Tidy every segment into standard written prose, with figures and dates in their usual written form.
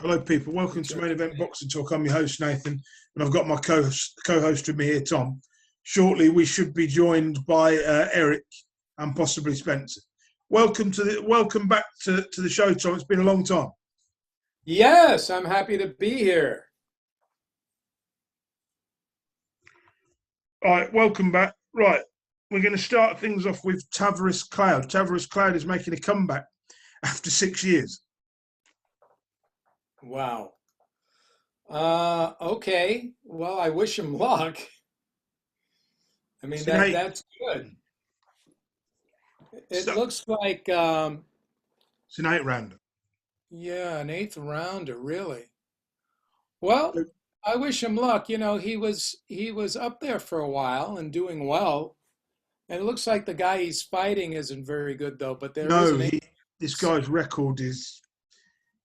Hello, people. Welcome to Main Event Boxing Talk. I'm your host, Nathan, and I've got my co-host with me here, Tom. Shortly, we should be joined by Eric and possibly Spencer. Welcome back to the show, Tom. It's been a long time. Yes, I'm happy to be here. All right, welcome back. Right, we're going to start things off with Tavares Cloud. Tavares Cloud is making a comeback after 6 years. Wow. Okay. Well, I wish him luck. I mean, that's good. It looks like, It's an 8-rounder. yeah, an eighth rounder, really. Well, I wish him luck. You know, he was up there for a while and doing well. And it looks like the guy he's fighting isn't very good though. But there is No, an eight. this guy's record is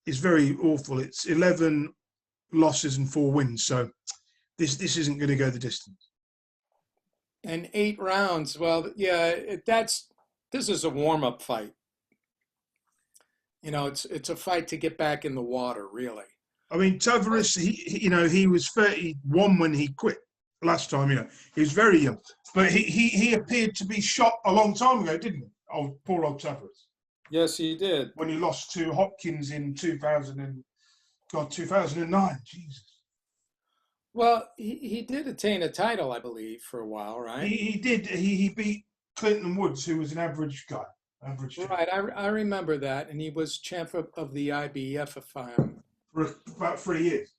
very awful. It's 11 losses and 4 wins. So this isn't going to go the distance. And 8 rounds. Well, yeah, this is a warm-up fight. You know, it's a fight to get back in the water, really. I mean, Tavares, he was 31 when he quit last time. He was very young, but he appeared to be shot a long time ago, didn't he? Oh, poor old Tavares. Yes, he did. When he lost to Hopkins in 2009. Jesus. Well, he did attain a title, I believe, for a while, right? He did. He beat Clinton Woods, who was an average guy. Right, I remember that, and he was champ of the IBF, if I'm. For about 3 years.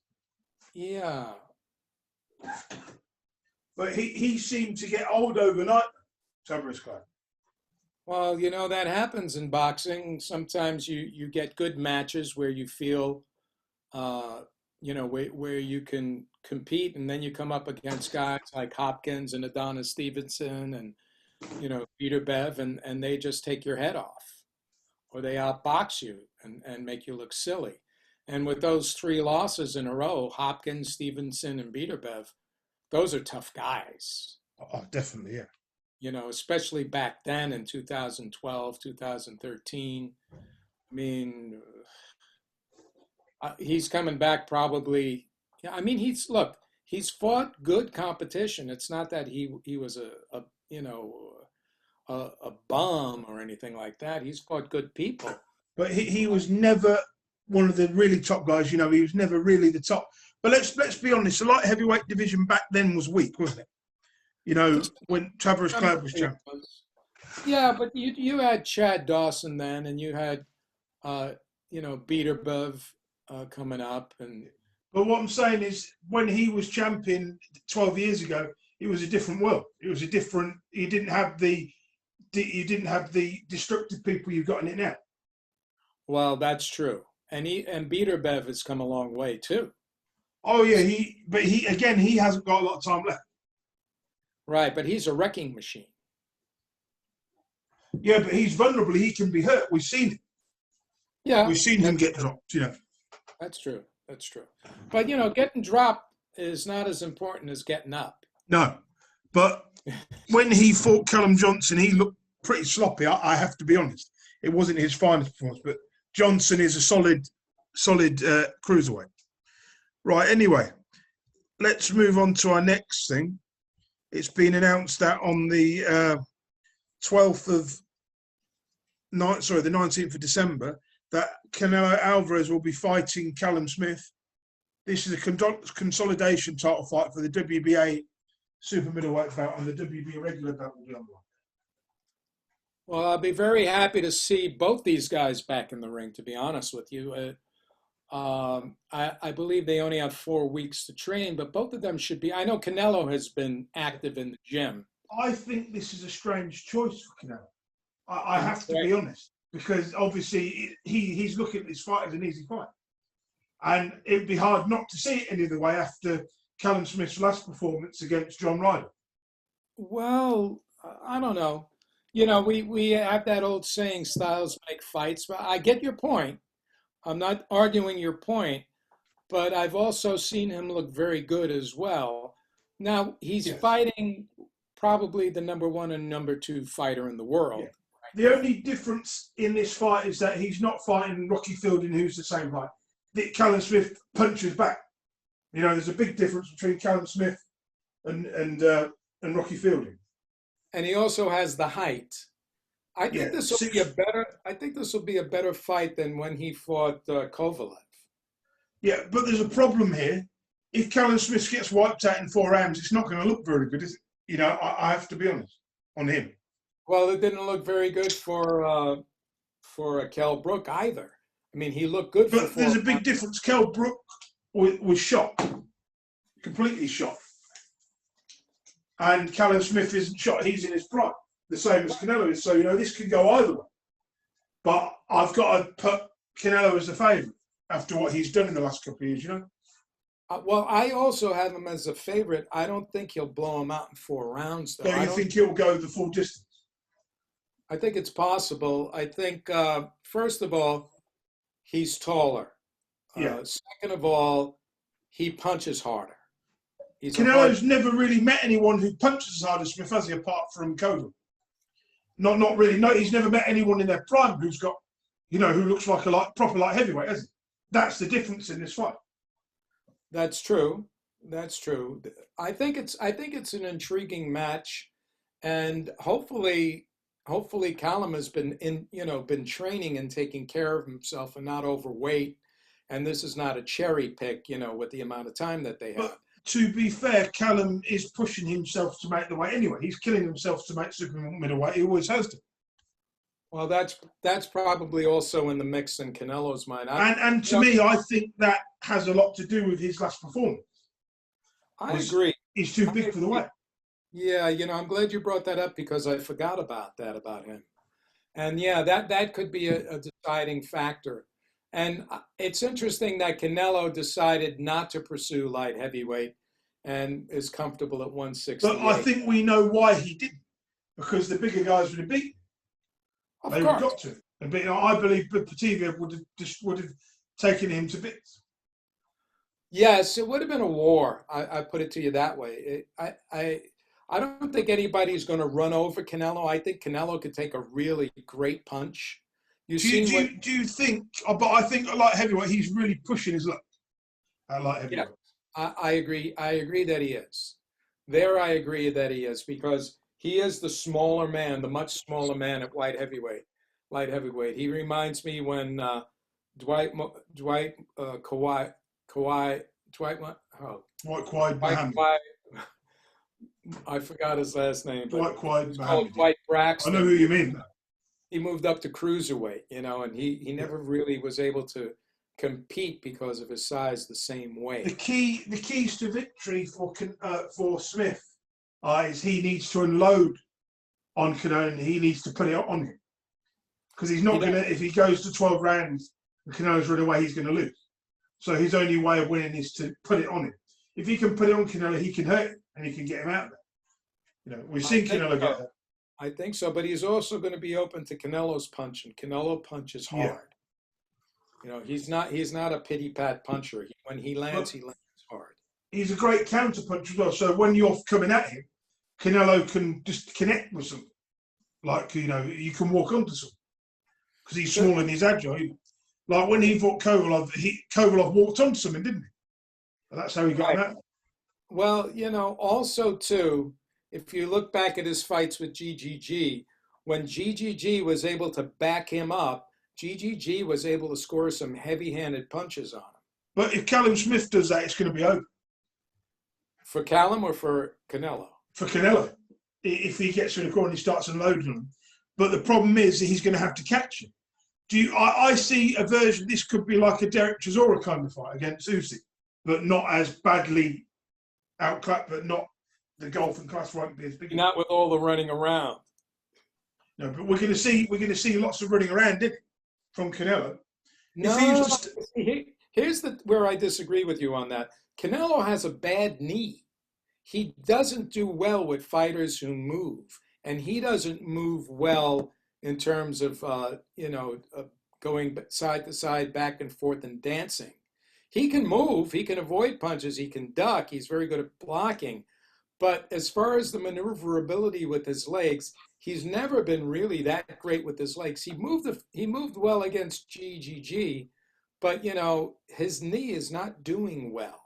Yeah. But he seemed to get old overnight, Tavares Cloud. Well, you know, that happens in boxing. Sometimes you get good matches where you feel, where you can compete, and then you come up against guys like Hopkins and Adonis Stevenson and, Peter Bev, and they just take your head off, or they outbox you and make you look silly. And with those 3 losses in a row, Hopkins, Stevenson, and Beterbiev, those are tough guys. Oh, definitely, yeah. Especially back then in 2012, 2013. I mean, he's coming back probably. Yeah, I mean, he's fought good competition. It's not that he was a bum or anything like that. He's fought good people. But he was never one of the really top guys. He was never really the top. But let's be honest, the light heavyweight division back then was weak, wasn't it? When Tavares Cloud was champion. Yeah, but you had Chad Dawson then, and you had Beterbiev coming up, and. But what I'm saying is, when he was champion 12 years ago, it was a different world. It was a different. You didn't have the destructive people you've got in it now. Well, that's true, and Beterbiev has come a long way too. Oh yeah, he hasn't got a lot of time left. Right, but he's a wrecking machine. Yeah, but he's vulnerable. He can be hurt. We've seen it. Yeah, we've seen him get dropped. That's true. That's true. But getting dropped is not as important as getting up. No, but when he fought Callum Johnson, he looked pretty sloppy. I have to be honest. It wasn't his finest performance, but Johnson is a solid cruiserweight. Right. Anyway, let's move on to our next thing. It's been announced that on the the 19th of December, that Canelo Alvarez will be fighting Callum Smith. This is a consolidation title fight for the WBA super middleweight belt, and the WBA regular belt will be on the line. Well, I'll be very happy to see both these guys back in the ring, to be honest with you. I believe they only have 4 weeks to train, but both of them should be. I know Canelo has been active in the gym. I think this is a strange choice for Canelo. I have to be honest, because obviously he's looking at this fight as an easy fight. And it'd be hard not to see it any other way after Callum Smith's last performance against John Ryder. Well, I don't know. We have that old saying, styles make fights, but I get your point. I'm not arguing your point, but I've also seen him look very good as well. Now, he's fighting probably the number 1 and number 2 fighter in the world. Yeah. The only difference in this fight is that he's not fighting Rocky Fielding, who's the same height. Callum Smith punches back. You know, there's a big difference between Callum Smith and Rocky Fielding. And he also has the height. I think Yeah, this will be a better. I think this will be a better fight than when he fought Kovalev. Yeah, but there's a problem here. If Callum Smith gets wiped out in 4 rounds, it's not going to look very good, is it? You know, I have to be honest on him. Well, it didn't look very good for Kell Brook either. I mean, he looked good for But 4 there's a big rounds. difference. Kell Brook was shot, completely shot. And Callum Smith isn't shot. He's in his prime, the same as Canelo is. So, you know, this could go either way. But I've got to put Canelo as the favourite after what he's done in the last couple of years, you know? Well, I also have him as a favorite. I don't think he'll blow him out in 4 rounds, though. So you think he'll go the full distance? I think it's possible. I think, first of all, he's taller. Yeah. Second of all, he punches harder. Canelo's never really met anyone who punches as hard as Smith, has he, apart from Kovalev? Not really. No, he's never met anyone in their prime who's got, you know, who looks like a proper light heavyweight, has he? That's the difference in this fight. That's true. That's true. I think it's an intriguing match, and hopefully Callum has been training and taking care of himself and not overweight, and this is not a cherry pick, you know, with the amount of time that they have. But to be fair, Callum is pushing himself to make the weight anyway. He's killing himself to make super middleweight. He always has to. Well, that's probably also in the mix in Canelo's mind. And to me, I think that has a lot to do with his last performance. I agree. He's too big for the weight. Yeah, you know, I'm glad you brought that up because I forgot about him. And yeah, that could be a deciding factor. And it's interesting that Canelo decided not to pursue light heavyweight and is comfortable at 168. But I think we know why he didn't, because the bigger guys would have beaten. They would have got to. I believe Pativia would have taken him to bits. Yes, it would have been a war. I put it to you that way. I don't think anybody's going to run over Canelo. I think Canelo could take a really great punch. Do you think? But I think at light heavyweight, he's really pushing his luck at light heavyweight. Yeah, I agree. I agree that he is. I agree that he is because he is the smaller man, the much smaller man at light heavyweight. He reminds me when Dwight I forgot his last name. Dwight Braxton. I know who you mean. He moved up to cruiserweight, you know, and he never really was able to compete because of his size the same way. The keys to victory for Smith is he needs to unload on Canelo and he needs to put it on him. Because he's not going to, if he goes to 12 rounds and Canelo's run away, he's going to lose. So his only way of winning is to put it on him. If he can put it on Canelo, he can hurt him and he can get him out there. You know, we've seen Canelo get that. I think so, but he's also going to be open to Canelo's punch, and Canelo punches hard. Yeah. You know, he's not a pity pat puncher. When he lands hard. He's a great counter puncher as well. So when you're coming at him, Canelo can just connect with something. Like, you know, you can walk onto something. Because he's small and he's agile. Like when he fought Kovalev, Kovalev walked onto something, didn't he? And that's how he got him out. Well, you know, also too, if you look back at his fights with GGG, when GGG was able to back him up, GGG was able to score some heavy-handed punches on him. But if Callum Smith does that, it's going to be over. For Callum or for Canelo? For Canelo. If he gets in the corner and he starts unloading him. But the problem is that he's going to have to catch him. I see a version, this could be like a Derek Chisora kind of fight against Usyk, but not as badly outclapped, but not the golf and class won't be as big. Not with all the running around. No, but we're going to see lots of running around, didn't it, from Canelo? No, here's where I disagree with you on that. Canelo has a bad knee. He doesn't do well with fighters who move, and he doesn't move well in terms of going side to side, back and forth, and dancing. He can move, he can avoid punches, he can duck. He's very good at blocking. But as far as the maneuverability with his legs, he's never been really that great with his legs. He moved well against GGG, but you know, his knee is not doing well.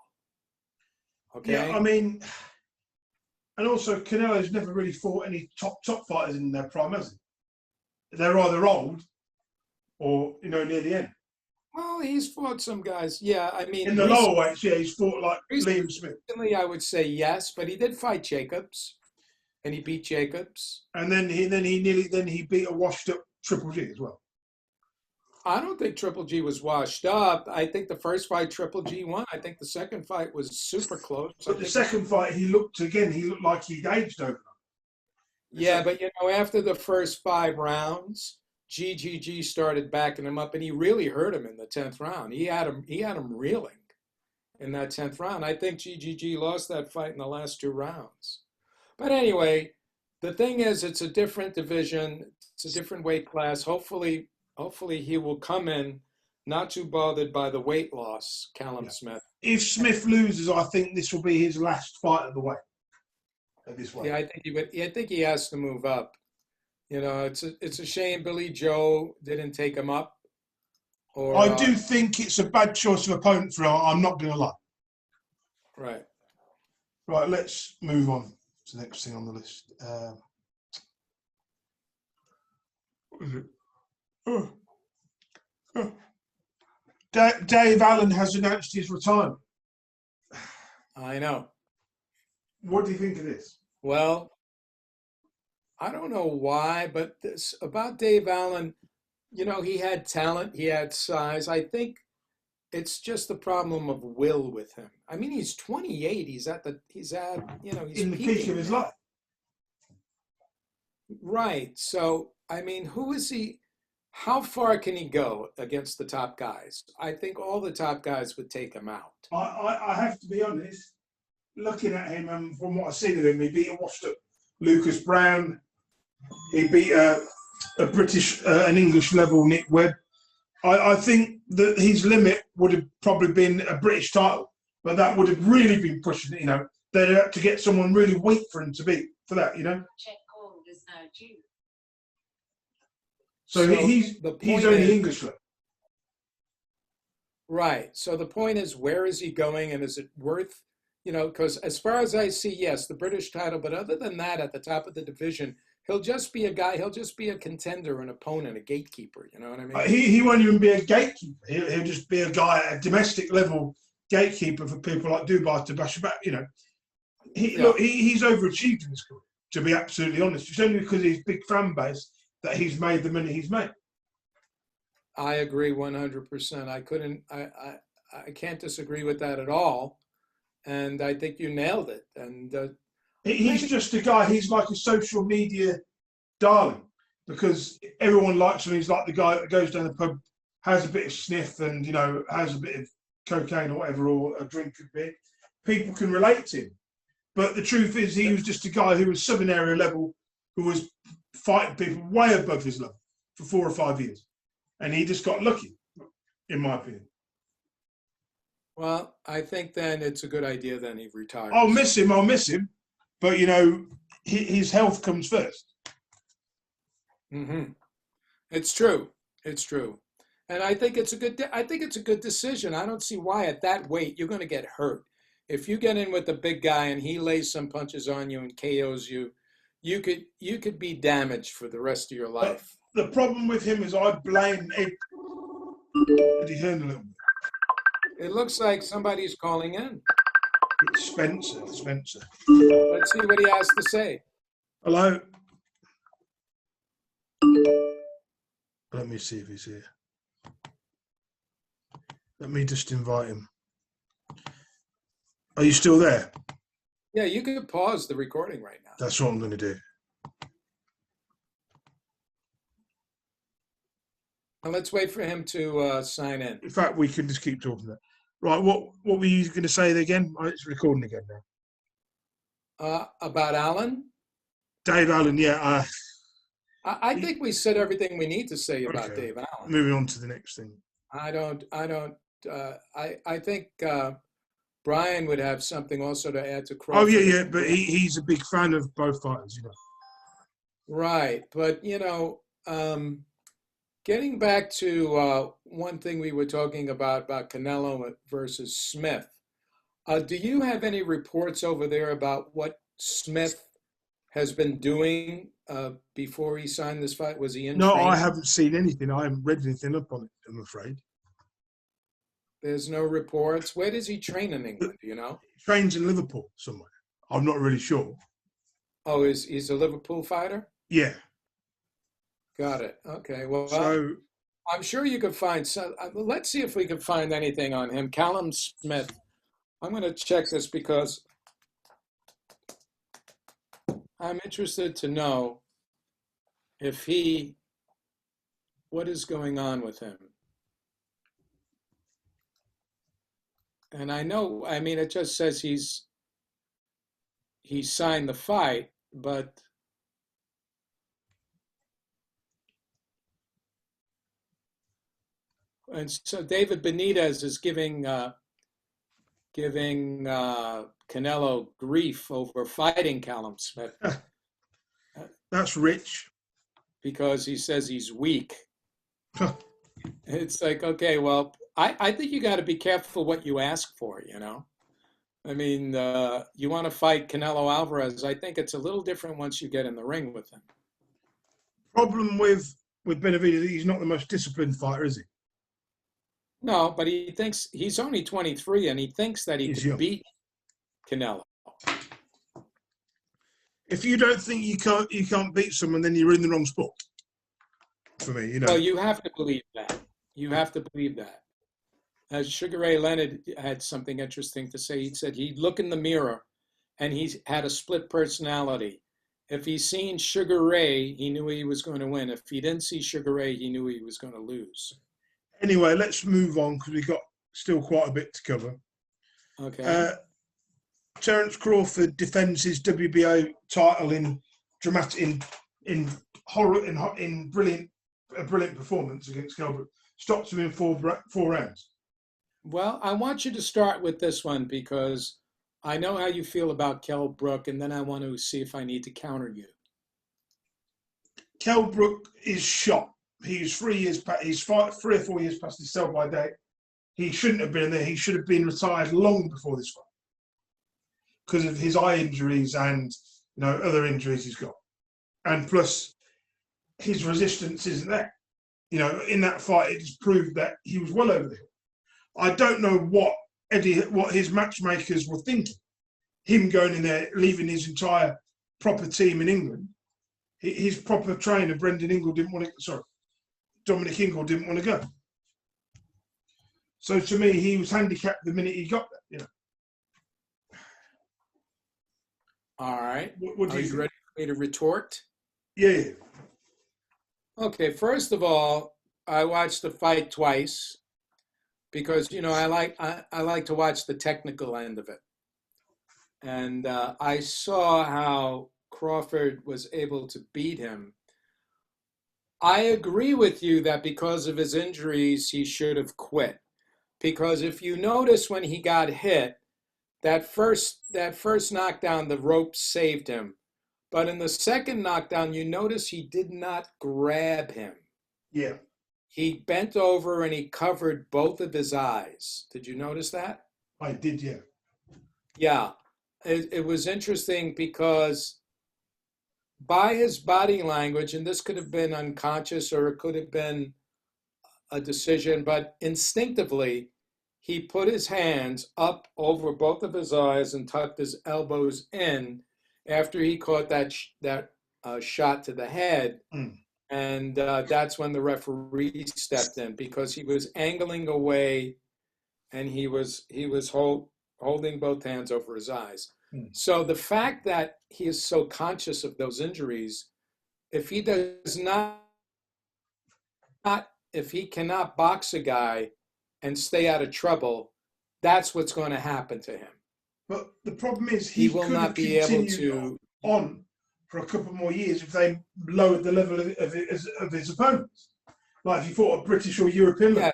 Yeah, Okay. I mean, and also Canelo's never really fought any top fighters in their prime, has he? They're either old or near the end. Well, he's fought some guys. Yeah, I mean, In the lower weights, yeah, he's fought like Liam Smith. recently I would say yes, but he did fight Jacobs, and he beat Jacobs. And then he beat a washed up Triple G as well. I don't think Triple G was washed up. I think the first fight Triple G won. I think the second fight was super close. But the second fight, he looked like he'd aged over. Yeah, but you know, after the first 5 rounds, GGG started backing him up, and he really hurt him in the 10th round. He had him reeling in that 10th round. I think GGG lost that fight in the last 2 rounds. But anyway, the thing is, it's a different division. It's a different weight class. Hopefully he will come in not too bothered by the weight loss, Callum Smith. If Smith loses, I think this will be his last fight of the weight. At this weight. Yeah, I think he has to move up. You know, it's a shame Billy Joe didn't take him up. Or I do think it's a bad choice of opponent for him. I'm not going to lie. Right. Right, let's move on to the next thing on the list. What is it? Dave Allen has announced his retirement. I know. What do you think of this? Well, I don't know why, but this about Dave Allen, you know, he had talent, he had size. I think it's just the problem of will with him. I mean, he's 28. He's in the peak of his life. Right. So, I mean, who is he? How far can he go against the top guys? I think all the top guys would take him out. I have to be honest, looking at him and from what I've seen of him, he beat a washed up Lucas Brown. He beat a British, an English level Nick Webb. I think that his limit would have probably been a British title, but that would have really been pushing it. You know, they'd have to get someone really weak for him to beat for that. You know. Check call is now due. So he's only English. Right. So the point is, where is he going, and is it worth? You know, because as far as I see, yes, the British title, but other than that, at the top of the division, he'll just be a guy. He'll just be a contender, an opponent, a gatekeeper. You know what I mean? He won't even be a gatekeeper. He'll just be a guy at a domestic level gatekeeper for people like Dubai to bash about. You know, he's overachieved in his career. To be absolutely honest, it's only because of his big fan base that he's made the money he's made. I agree 100%. I can't disagree with that at all. And I think you nailed it. And he's just a guy. He's like a social media darling because everyone likes him. He's like the guy that goes down the pub, has a bit of sniff, and has a bit of cocaine or whatever, or a drink of beer. People can relate to him. But the truth is, he was just a guy who was Southern area level, who was fighting people way above his level for 4 or 5 years, and he just got lucky, in my opinion. Well, I think then it's a good idea then he retires. I'll miss him. But, his health comes first. Mm-hmm. It's true. And I think it's a good decision. I don't see why at that weight you're going to get hurt. If you get in with the big guy and he lays some punches on you and KOs you, you could be damaged for the rest of your life. But the problem with him is I blame him. Did he hear a little bit? It looks like somebody's calling in. It's Spencer. Let's see what he has to say. Hello. Let me see if he's here. Let me just invite him. Are you still there? Yeah, you can pause the recording right now. That's what I'm going to do. And let's wait for him to sign in. In fact, we can just keep talking. Right, what were you going to say again? Oh, it's recording again now. About Allen? Dave Allen, yeah. I think we said everything we need to say about Dave Allen. Moving on to the next thing. I think Brian would have something also to add to Oh, Crawford. yeah, but he's a big fan of both fighters, Right, but Getting back to one thing we were talking about Canelo versus Smith. Do you have any reports over there about what Smith has been doing before he signed this fight? Was he in No, I training? haven't seen anything. I haven't read anything up on it, I'm afraid. There's no reports. Where does he train in England? Do you know? He trains in Liverpool somewhere. I'm not really sure. Oh, he's a Liverpool fighter? Yeah. Got it. Okay. Well, So I'm sure you could find some. Let's see if we can find anything on him. Callum Smith. I'm going to check this because I'm interested to know if what is going on with him. And I know, I mean, it just says he signed the fight, but and so David Benitez is giving Canelo grief over fighting Callum Smith that's rich. because he says he's weak. It's like, okay, well, I think you got to be careful what you ask for, you know? I mean, you want to fight Canelo Alvarez. I think it's a little different once you get in the ring with him. Problem with Benavidez, he's not the most disciplined fighter, is he? No, but he thinks he's only 23 and he thinks that he He's can young. beat Canelo. If you don't think you can't beat someone, then you're in the wrong sport. For me, you know. Well, you have to believe that. You have to believe that. As Sugar Ray Leonard had something interesting to say. He said he'd look in the mirror and he had a split personality. If he seen Sugar Ray, he knew he was going to win. If he didn't see Sugar Ray, he knew he was going to lose. Anyway, let's move on because we've got still quite a bit to cover. Okay. Terence Crawford defends his WBO title in brilliant performance against Gilbert. Stops him in four rounds. Well, I want you to start with this one because I know how you feel about Kell Brook, and then I want to see if I need to counter you. Kell Brook is shot. He's 3 years past. He's 3 or 4 years past his sell-by date. He shouldn't have been there. He should have been retired long before this fight because of his eye injuries and other injuries he's got, and plus his resistance isn't there. In that fight, it just proved that he was well over the hill. I don't know what his matchmakers were thinking. Him going in there, leaving his entire proper team in England. His proper trainer, Dominic Ingle didn't want to go. So to me, he was handicapped the minute he got there. All right. What do Are you you think? ready for me to retort? Yeah. Okay, first of all, I watched the fight twice because I like to watch the technical end of it, and I saw how Crawford was able to beat him. I agree with you that because of his injuries, he should have quit. Because if you notice when he got hit, that first knockdown, the rope saved him. But in the second knockdown, you notice he did not grab him. Yeah. He bent over and he covered both of his eyes. Did you notice that? I did, yeah. Yeah. It was interesting because by his body language, and this could have been unconscious or it could have been a decision, but instinctively, he put his hands up over both of his eyes and tucked his elbows in after he caught that shot to the head. And that's when the referee stepped in because he was angling away and he was holding both hands over his eyes. So the fact that he is so conscious of those injuries, if he cannot box a guy and stay out of trouble, that's what's going to happen to him. But the problem is he will not be able to on for a couple more years if they lowered the level of his opponents. Like if he fought a British or European. Yes,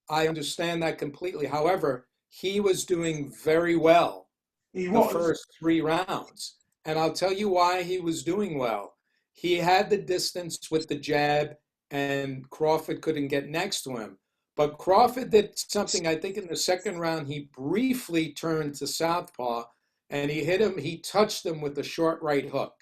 I understand that completely. However, he was doing very well the first 3 rounds. And I'll tell you why he was doing well. He had the distance with the jab. and Crawford couldn't get next to him. But Crawford did something, I think in the second round, he briefly turned to southpaw and he hit him, he touched him with a short right hook.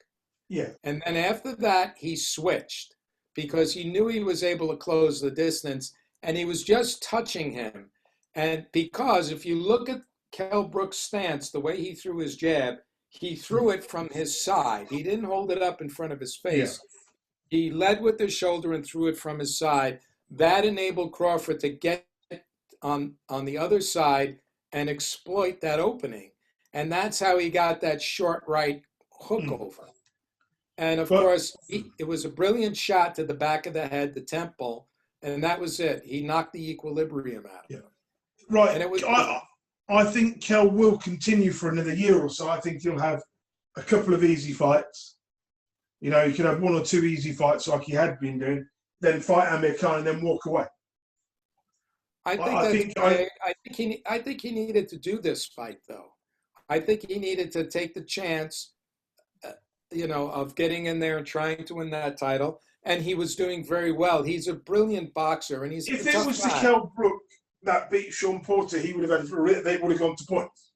Yeah. And then after that, he switched because he knew he was able to close the distance and he was just touching him. And because if you look at Kell Brook's stance, the way he threw his jab, he threw it from his side. He didn't hold it up in front of his face. Yeah. He led with his shoulder and threw it from his side. That enabled Crawford to get on the other side and exploit that opening. And that's how he got that short right hook over. And of course, it was a brilliant shot to the back of the head, the temple, and that was it. He knocked the equilibrium out of him. Right. And it was, I think Kell will continue for another year or so. I think he'll have a couple of easy fights. You know, he could have one or two easy fights like he had been doing, then fight Amir Khan and then walk away. I think he needed to do this fight, though. I think he needed to take the chance, of getting in there and trying to win that title. And he was doing very well. He's a brilliant boxer, and he's if it was the Kell Brook that beat Sean Porter, they would have gone to points.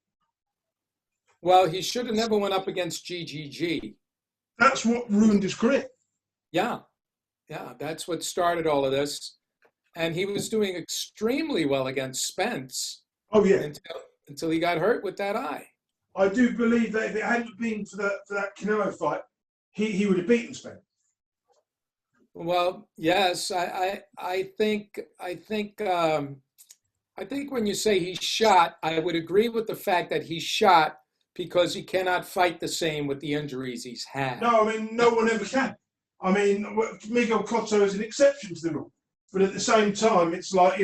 Well, he should have never went up against GGG. That's what ruined his career. Yeah, that's what started all of this. And he was doing extremely well against Spence. Oh yeah, until he got hurt with that eye. I do believe that if it hadn't been for that Canelo fight, he would have beaten Spence. Well, yes, I think when you say he shot, I would agree with the fact that he shot because he cannot fight the same with the injuries he's had. No, I mean, no one ever can. I mean, Miguel Cotto is an exception to the rule. But at the same time, it's like,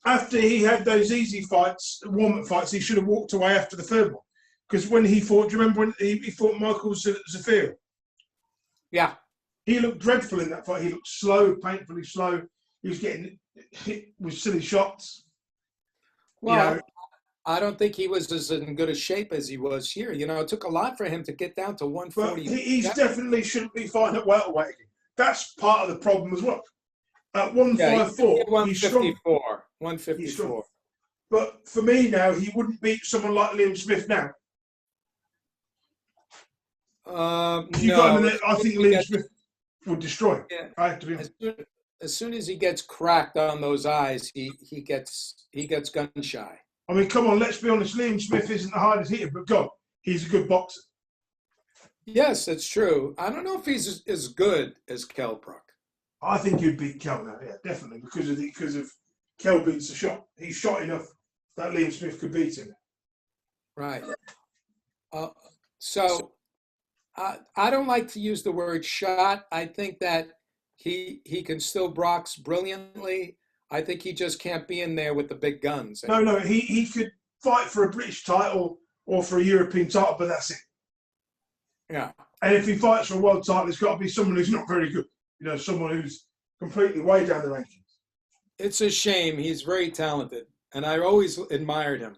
after he had those easy fights, warm-up fights, he should have walked away after the third one. Because when he fought, do you remember when he fought Michael Zafir? Yeah. He looked dreadful in that fight. He looked slow, painfully slow. He was getting hit with silly shots. Well, I don't think he was as in good a shape as he was here. It took a lot for him to get down to 140. But he definitely shouldn't be fighting at welterweight again. That's part of the problem as well. At 154, 154. 154. But for me now, he wouldn't beat someone like Liam Smith now. No. I think Liam Smith would destroy him. Yeah. I have to be honest. As soon as he gets cracked on those eyes, he gets gun shy. I mean, come on, let's be honest. Liam Smith isn't the hardest hitter, but God, he's a good boxer. Yes, that's true. I don't know if he's as good as Kell Brook. I think he'd beat Kell now, yeah, definitely, because of Kell beats the shot. He's shot enough that Liam Smith could beat him. Right. So I don't like to use the word shot. I think that he can still box brilliantly. I think he just can't be in there with the big guns. No, he could fight for a British title or for a European title, but that's it. Yeah. And if he fights for a world title, it's got to be someone who's not very good. Someone who's completely way down the rankings. It's a shame. He's very talented, and I always admired him.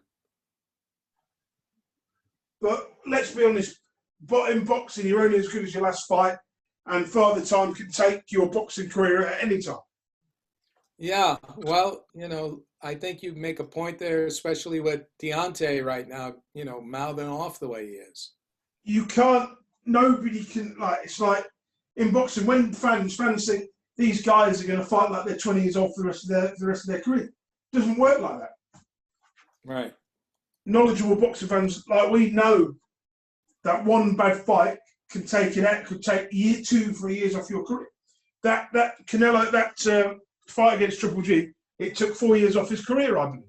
But let's be honest, but in boxing, you're only as good as your last fight, and Father Time can take your boxing career at any time. Yeah, well, I think you make a point there, especially with Deontay right now, mouthing off the way he is. You can't, nobody can, it's like in boxing, when fans think these guys are going to fight like they're 20 years old for the rest of their career. It doesn't work like that. Right. Knowledgeable boxing fans, we know that one bad fight could take 2, 3 years off your career. That Canelo, fight against Triple G, it took 4 years off his career, I believe.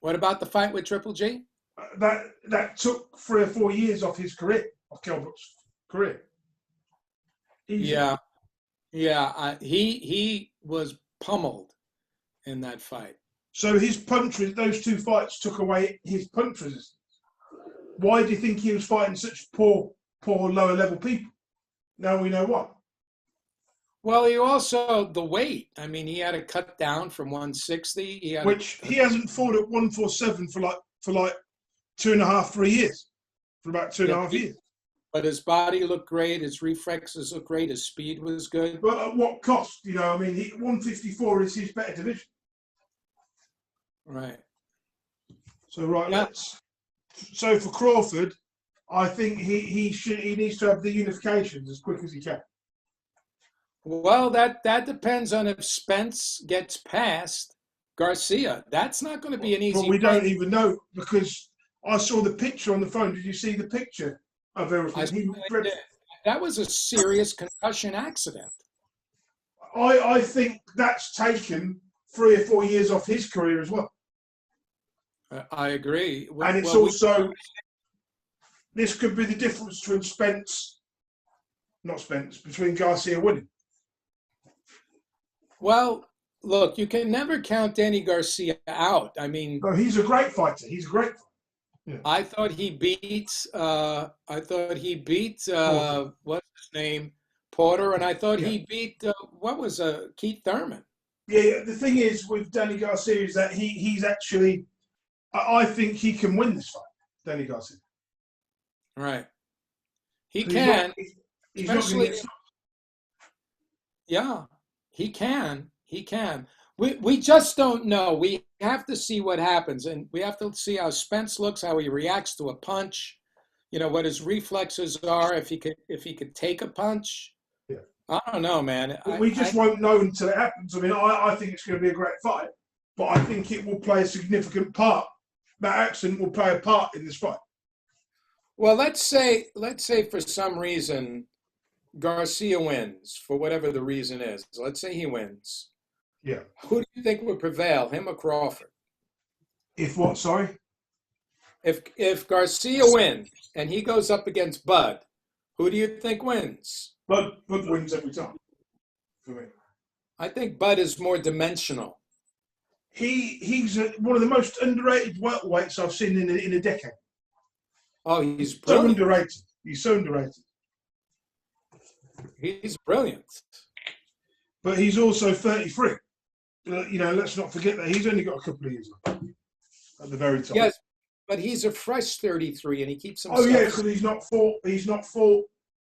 What about the fight with Triple G? That took 3 or 4 years off his career, of Kell Brook's career. Easy. Yeah. He was pummeled in that fight. So his punch, those 2 fights took away his punch resistance. Why do you think he was fighting such poor lower level people? Now we know why. Well, he also, the weight. I mean, he had to cut down from 160. He hasn't fought at 147 for 2.5, 3 years. For about 2.5 years. But his body looked great. His reflexes looked great. His speed was good. But at what cost? You know, I mean, 154 is his better division. Right. So right, Yeah. So for Crawford, I think he needs to have the unifications as quick as he can. Well, that depends on if Spence gets past Garcia. That's not going to be an easy But we fight. don't even know, because I saw the picture on the phone. Did you see the picture of everything? I certainly did. That was a serious concussion accident. I think that's taken 3 or 4 years off his career as well. I agree. And it's also, this could be the difference between between Garcia winning. Well, look, you can never count Danny Garcia out. I mean, no, he's a great fighter. He's a great fighter. Yeah. I thought he beat what's his name, Porter, and I thought he beat Keith Thurman. Yeah, the thing is with Danny Garcia is that he's actually, I think he can win this fight, Danny Garcia. Right. He can. He's not going to get stopped. Yeah, he can. He can. We just don't know. We have to see what happens, and we have to see how Spence looks, how he reacts to a punch, you know, what his reflexes are, if he could take a punch. Yeah. I don't know, man. We just won't know until it happens. I mean, I think it's going to be a great fight, but I think it will play a significant part. That accident will play a part in this fight. Well, let's say for some reason Garcia wins, for whatever the reason is. Let's say he wins. Yeah. Who do you think would prevail, him or Crawford? If what? Sorry. If Garcia wins and he goes up against Bud, who do you think wins? Bud wins every time. For me, I think Bud is more dimensional. He's one of the most underrated welterweights I've seen in a decade. Oh, he's so brilliant. underrated. He's so underrated. He's brilliant. But he's also 33. You know, let's not forget that he's only got a couple of years left at the very top. Yes, but he's a fresh 33, and he keeps himself. Oh yeah, because he's not fought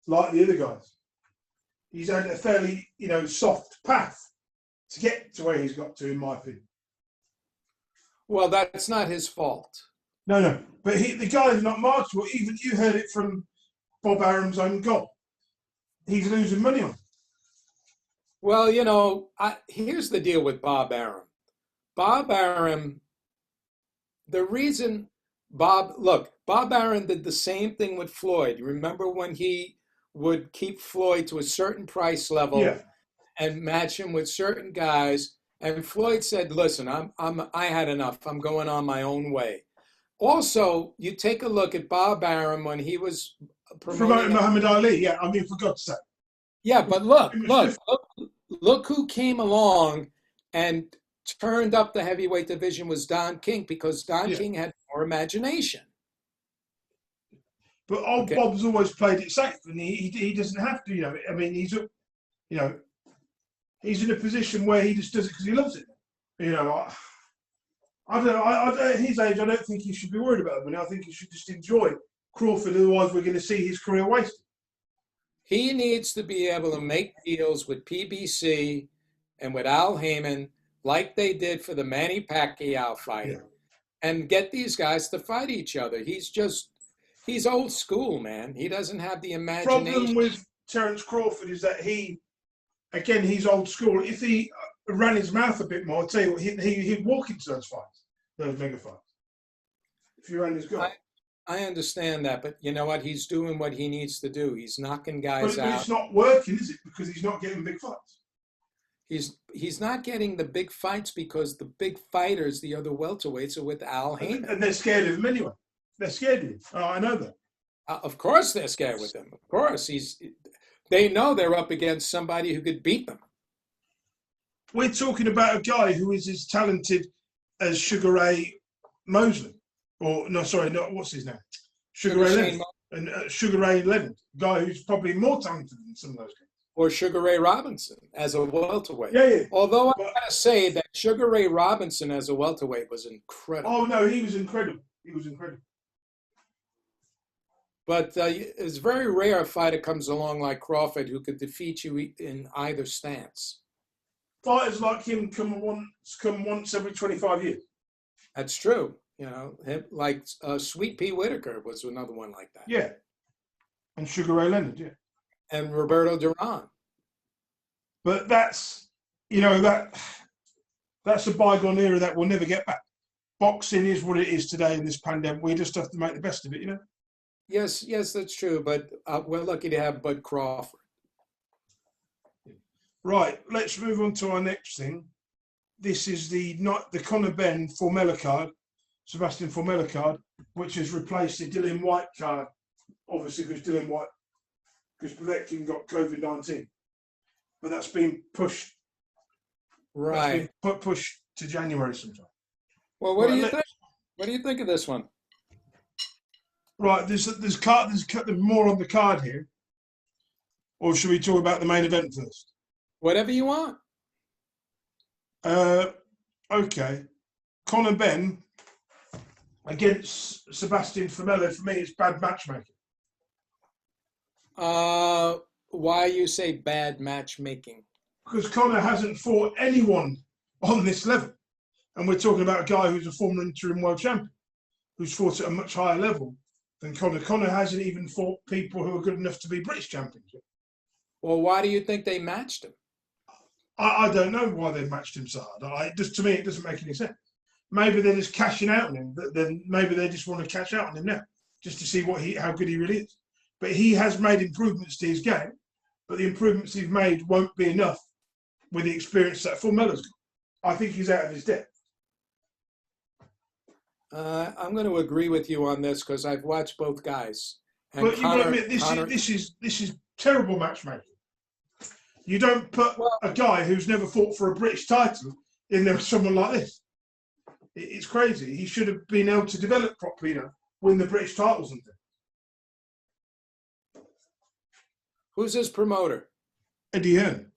like the other guys. He's had a fairly, soft path to get to where he's got to, in my opinion. Well, that's not his fault. No, but the guy's not marketable. Even you heard it from Bob Arum's own goal. He's losing money on it. Well, here's the deal with Bob Arum. Bob Arum, the reason Bob Arum did the same thing with Floyd. Remember when he would keep Floyd to a certain price level and match him with certain guys? And Floyd said, "Listen, I had enough. I'm going on my own way." Also, you take a look at Bob Arum when he was promoting Muhammad Ali. Yeah, I mean, for God's sake. Yeah, but look who came along and turned up the heavyweight division was Don King, because Don King had more imagination. But Bob's always played it safe, and he doesn't have to. I mean, he's in a position where he just does it because he loves it. I don't know. At his age, I don't think he should be worried about it. I think he should just enjoy Crawford. Otherwise, we're going to see his career wasted. He needs to be able to make deals with PBC and with Al Heyman, like they did for the Manny Pacquiao fight, and get these guys to fight each other. He's old school, man. He doesn't have the imagination. The problem with Terence Crawford is that he's old school. If he ran his mouth a bit more, I'll tell you what, he'd walk into those fights, those mega fights. If he ran his gut. I understand that, but you know what? He's doing what he needs to do. He's knocking guys out. But it's not working, is it? Because he's not getting big fights. He's not getting the big fights because the big fighters, the other welterweights, are with Al Heyman. And they're scared of him anyway. They're scared of him. Oh, I know that. Of course they're scared with him. Of course. They know they're up against somebody who could beat them. We're talking about a guy who is as talented as Sugar Ray Mosley. What's his name? Sugar Ray Leonard. And Sugar Ray Leonard, a guy who's probably more talented than some of those guys. Or Sugar Ray Robinson as a welterweight. Yeah. Although I gotta say that Sugar Ray Robinson as a welterweight was incredible. Oh no, he was incredible. He was incredible. But it's very rare a fighter comes along like Crawford who could defeat you in either stance. Fighters like him come once every 25 years. That's true. Like Sweet Pea Whitaker was another one like that. Yeah. And Sugar Ray Leonard, yeah. And Roberto Duran. But that's a bygone era that we'll never get back. Boxing is what it is today in this pandemic. We just have to make the best of it, Yes, that's true. But we're lucky to have Bud Crawford. Right, let's move on to our next thing. This is the Conor Benn Formella card, Sebastian Formella card, which has replaced the Dillian White card, obviously because Povetkin got COVID-19. But that's been pushed. Right. Pushed to January sometime. Well, what do you think? What do you think of this one? Right, there's more on the card here. Or should we talk about the main event first? Whatever you want. Okay. Conor Benn against Sebastian Formella, for me, it's bad matchmaking. Why you say bad matchmaking? Because Conor hasn't fought anyone on this level. And we're talking about a guy who's a former interim world champion, who's fought at a much higher level than Conor. Conor hasn't even fought people who are good enough to be British champions. Well, why do you think they matched him? I don't know why they matched him so hard. To me, it doesn't make any sense. Maybe they're just cashing out on him. Then maybe they just want to cash out on him now, just to see how good he really is. But he has made improvements to his game, but the improvements he's made won't be enough with the experience that Formella's got. I think he's out of his depth. I'm going to agree with you on this because I've watched both guys. And but you've got to admit, this is terrible matchmaking. You don't put a guy who's never fought for a British title in there with someone like this. It's crazy. He should have been able to develop properly, win the British titles and things. Who's his promoter? Eddie Hearn.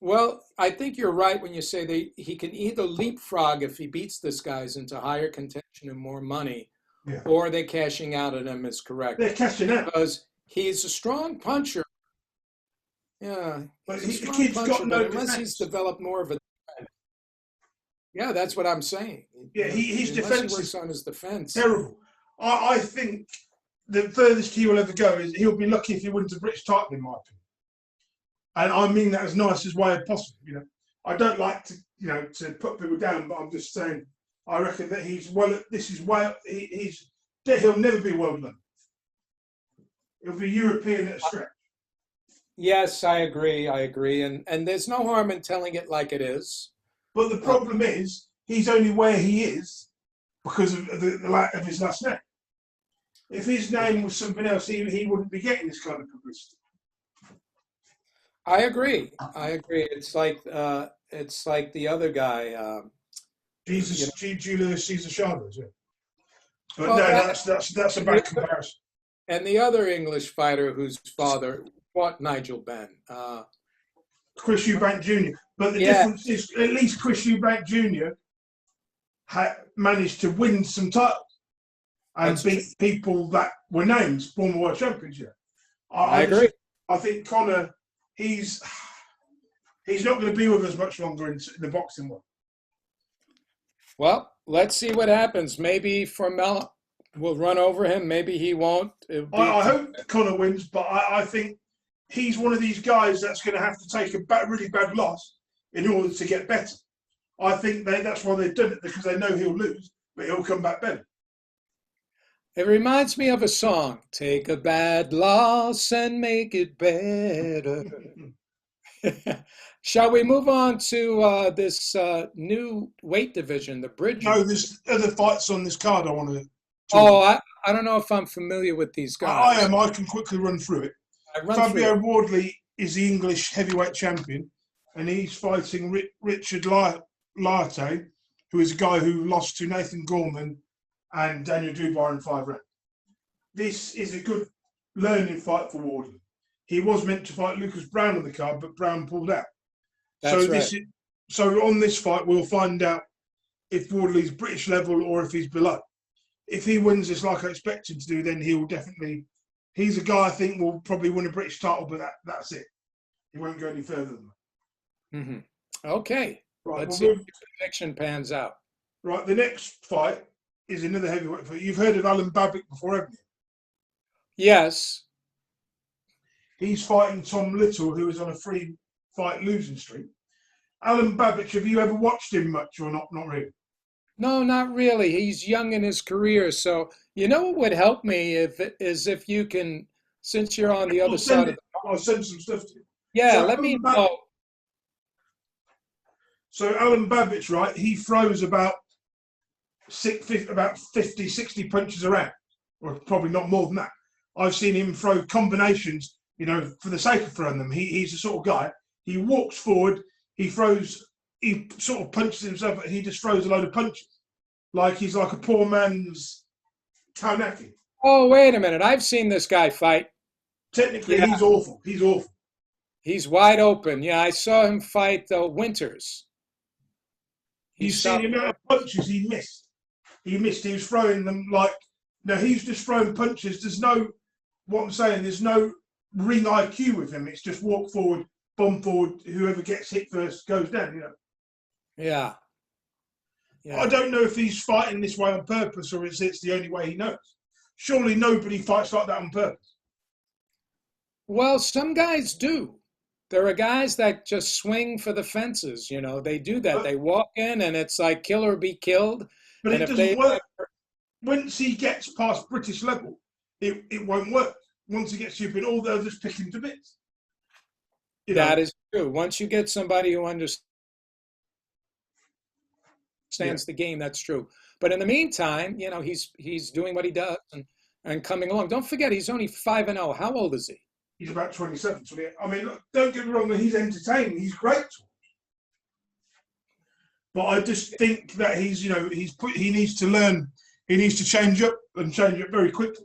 Well, I think you're right when you say he can either leapfrog if he beats this guy's into higher contention and more money, or they're cashing out at him is correct. They're cashing out. Because he's a strong puncher. Yeah. But the kid's got no defense. Unless he's developed more of a defense. Yeah, that's what I'm saying. Yeah, his defense works on his defense. Terrible. I think the furthest he will ever go is he'll be lucky if he wins a British title, in my opinion. And I mean that as nice as way as possible. I don't like to to put people down, but I'm just saying I reckon that he'll never be world number. He'll be European at a stretch. Yes, I agree. And there's no harm in telling it like it is. But the problem is he's only where he is because of of his last name. If his name was something else, he wouldn't be getting this kind of publicity. I agree. It's like the other guy. Julius Caesar Chavez, yeah. But that's a bad comparison. And the other English fighter whose father fought Nigel Benn. Chris Eubank Jr. But the difference is at least Chris Eubank Jr. managed to win some titles and beat people that were named former world champions. Yeah. I agree. I think Conor, he's not going to be with us much longer in the boxing world. Well, let's see what happens. Maybe Formella will run over him. Maybe he won't. I hope Conor wins, but I think he's one of these guys that's going to have to take a really bad loss in order to get better. I think that's why they've done it, because they know he'll lose, but he'll come back better. It reminds me of a song. Take a bad loss and make it better. Shall we move on to this new weight division, the bridge? No, there's other fights on this card I want to I don't know if I'm familiar with these guys. I am. I can quickly run through it. Fabio Wardley is the English heavyweight champion, and he's fighting Richard Latte, who is a guy who lost to Nathan Gorman and Daniel Dubois in 5 rounds. This is a good learning fight for Wardley. He was meant to fight Lucas Brown on the card, but Brown pulled out. So on this fight, we'll find out if Wardley's British level or if he's below. if he wins this like I expect him to do, then he'll definitely. He's a guy I think will probably win a British title, but that's it. He won't go any further than that. Mm-hmm. Okay. Right, Let's see if the prediction pans out. Right, the next fight is another heavyweight fight. You've heard of Alan Babic before, haven't you? Yes. He's fighting Tom Little, who is on a 3-fight losing streak. Alan Babic, have you ever watched him much or not? Not really. No, not really. He's young in his career, so you know what would help me if you can, since you're on the other side of the. I'll send some stuff to you. Yeah, So let me know. So Alan Babic, right? He throws about 50, 60 punches around, or probably not more than that. I've seen him throw combinations, for the sake of throwing them. He's the sort of guy. He walks forward, he throws, he sort of punches himself, and he just throws a load of punches. Like he's like a poor man's Taunaki. Oh, wait a minute. I've seen this guy fight. Technically, yeah. He's awful. He's awful. He's wide open. Yeah, I saw him fight Winters. You see the amount of punches he missed. He was throwing them like, he's just throwing punches. There's no ring IQ with him. It's just walk forward, bomb forward. Whoever gets hit first goes down, Yeah. I don't know if he's fighting this way on purpose or it's the only way he knows. Surely nobody fights like that on purpose. Well, some guys do. There are guys that just swing for the fences, They do that. They walk in and it's like kill or be killed. But it doesn't work. Once he gets past British level, it won't work. Once he gets stupid, they'll just pick him to bits. That is true. Once you get somebody who understands the game, that's true. But in the meantime, he's doing what he does and coming along. Don't forget, he's only 5-0. How old is he? He's about 27. 28. I mean, look, don't get me wrong, he's entertaining. He's great. But I just think that he needs to learn. He needs to change up very quickly.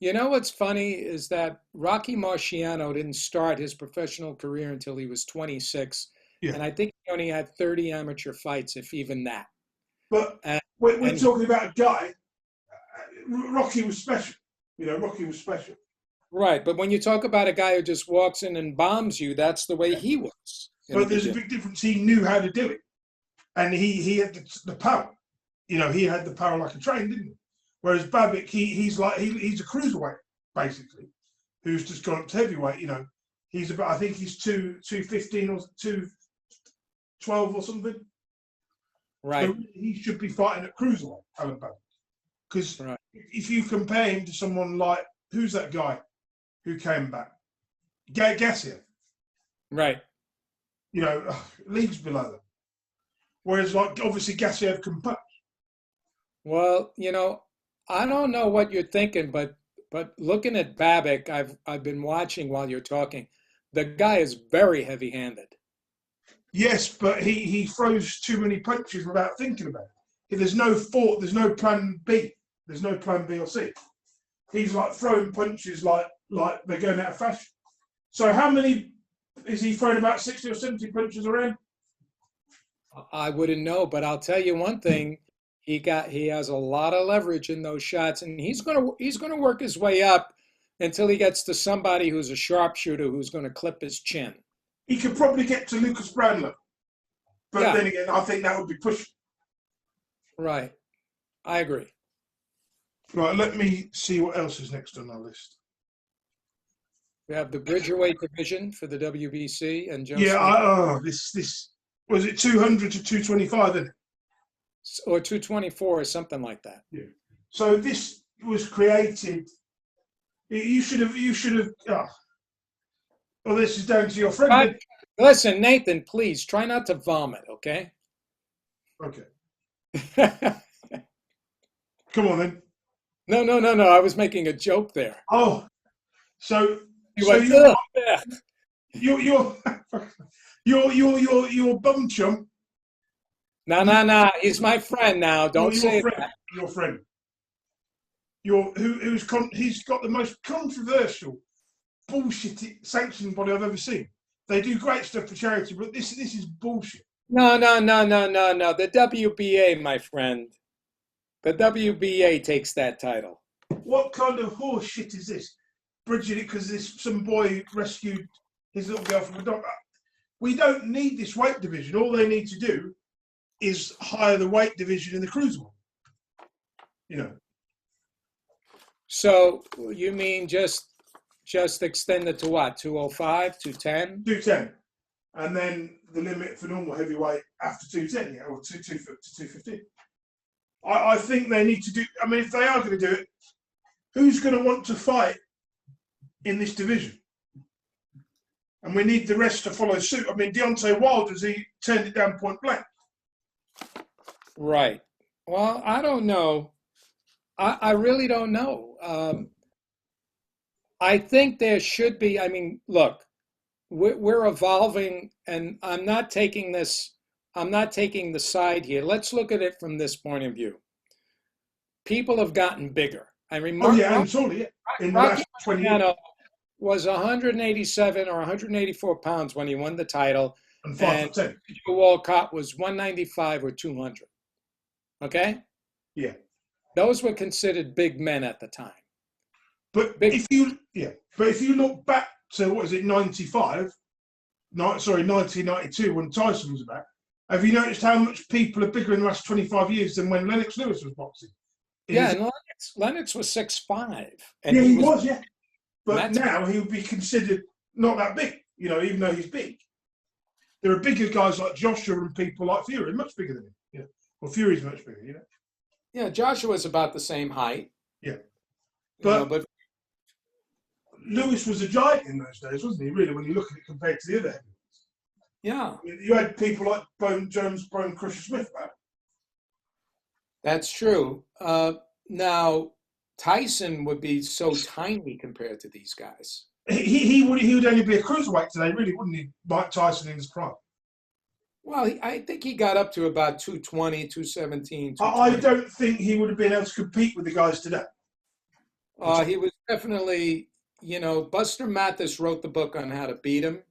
You know what's funny is that Rocky Marciano didn't start his professional career until he was 26. Yeah. And I think he only had 30 amateur fights, if even that. But we're talking about a guy, Rocky was special. Rocky was special. Right, but when you talk about a guy who just walks in and bombs you, that's the way he was. But there's a big difference. He knew how to do it. And he had the power. He had the power like a train, didn't he? Whereas Babic, he's a cruiserweight, basically, who's just gone up to heavyweight. He's about, I think he's 215 or 212 or something. Right. So he should be fighting at cruiserweight, Alan Babic. Because if you compare him to someone like, who's that guy who came back? Gassiev. Right. Leagues below them. Whereas, obviously, Gassiev can punch. Well, I don't know what you're thinking, but looking at Babic, I've been watching while you're talking. The guy is very heavy-handed. Yes, but he throws too many punches without thinking about it. There's no thought. There's no plan B. There's no plan B or C. He's like throwing punches like they're going out of fashion. So how many is he throwing? About 60 or 70 punches around? I wouldn't know, but I'll tell you one thing. He has a lot of leverage in those shots, and he's gonna work his way up until he gets to somebody who's a sharpshooter who's going to clip his chin. He could probably get to Lucas Brownlow, but then again, I think that would be pushing. Right, I agree. Right, let me see what else is next on our list. We have the Bridgerweight division for the WBC and Joe. Yeah, this was it 200 to 225, isn't it? Or 224 or something like that. Yeah. So this was created. You should have. Well, this is down to your friend. Listen, Nathan, please try not to vomit, okay? Okay. Come on then. No. I was making a joke there. Oh, so your bum chum. No. He's my friend now. Don't say that. Your friend. He's got the most controversial bullshit sanctioning body I've ever seen. They do great stuff for charity, but this is bullshit. No. The WBA, my friend. The WBA takes that title. What kind of horse shit is this? Bridging it because some boy rescued his little girl from a dog. We don't need this weight division. All they need to do is hire the weight division in the cruiserweight. You know. So you mean just extend it to what? 205, 210? 210. And then the limit for normal heavyweight after 210, yeah, or 250. I think they need to do. I mean, if they are going to do it, who's going to want to fight in this division? And we need the rest to follow suit. I mean, Deontay Wilder's, he turned it down point blank. Right. Well, I don't know. I really don't know. I think there should be. I mean, look, we're evolving, and I'm not taking the side here. Let's look at it from this point of view. People have gotten bigger. I mean, absolutely. Yeah. In the last 20 years. Was 187 or 184 pounds when he won the title. And 5'10". Walcott was 195 or 200. Okay? Yeah. Those were considered big men at the time. But if you look back to, 1992 when Tyson was back, have you noticed how much people are bigger in the last 25 years than when Lennox Lewis was boxing? And Lennox was 6'5". And he was. But now he would be considered not that big, even though he's big. There are bigger guys like Joshua and people like Fury, much bigger than him. Well, Fury's much bigger, Yeah, Joshua's about the same height. Yeah. But Lewis was a giant in those days, wasn't he, really, when you look at it compared to the other heavyweights? Yeah. I mean, you had people like Bone Crusher Smith back. That's true. Now, Tyson would be so tiny compared to these guys. He would only be a cruiserweight today, really, wouldn't he? Mike Tyson in his prime. Well, I think he got up to about 220, 217. I don't think he would have been able to compete with the guys today. He was definitely, Buster Mathis wrote the book on how to beat him.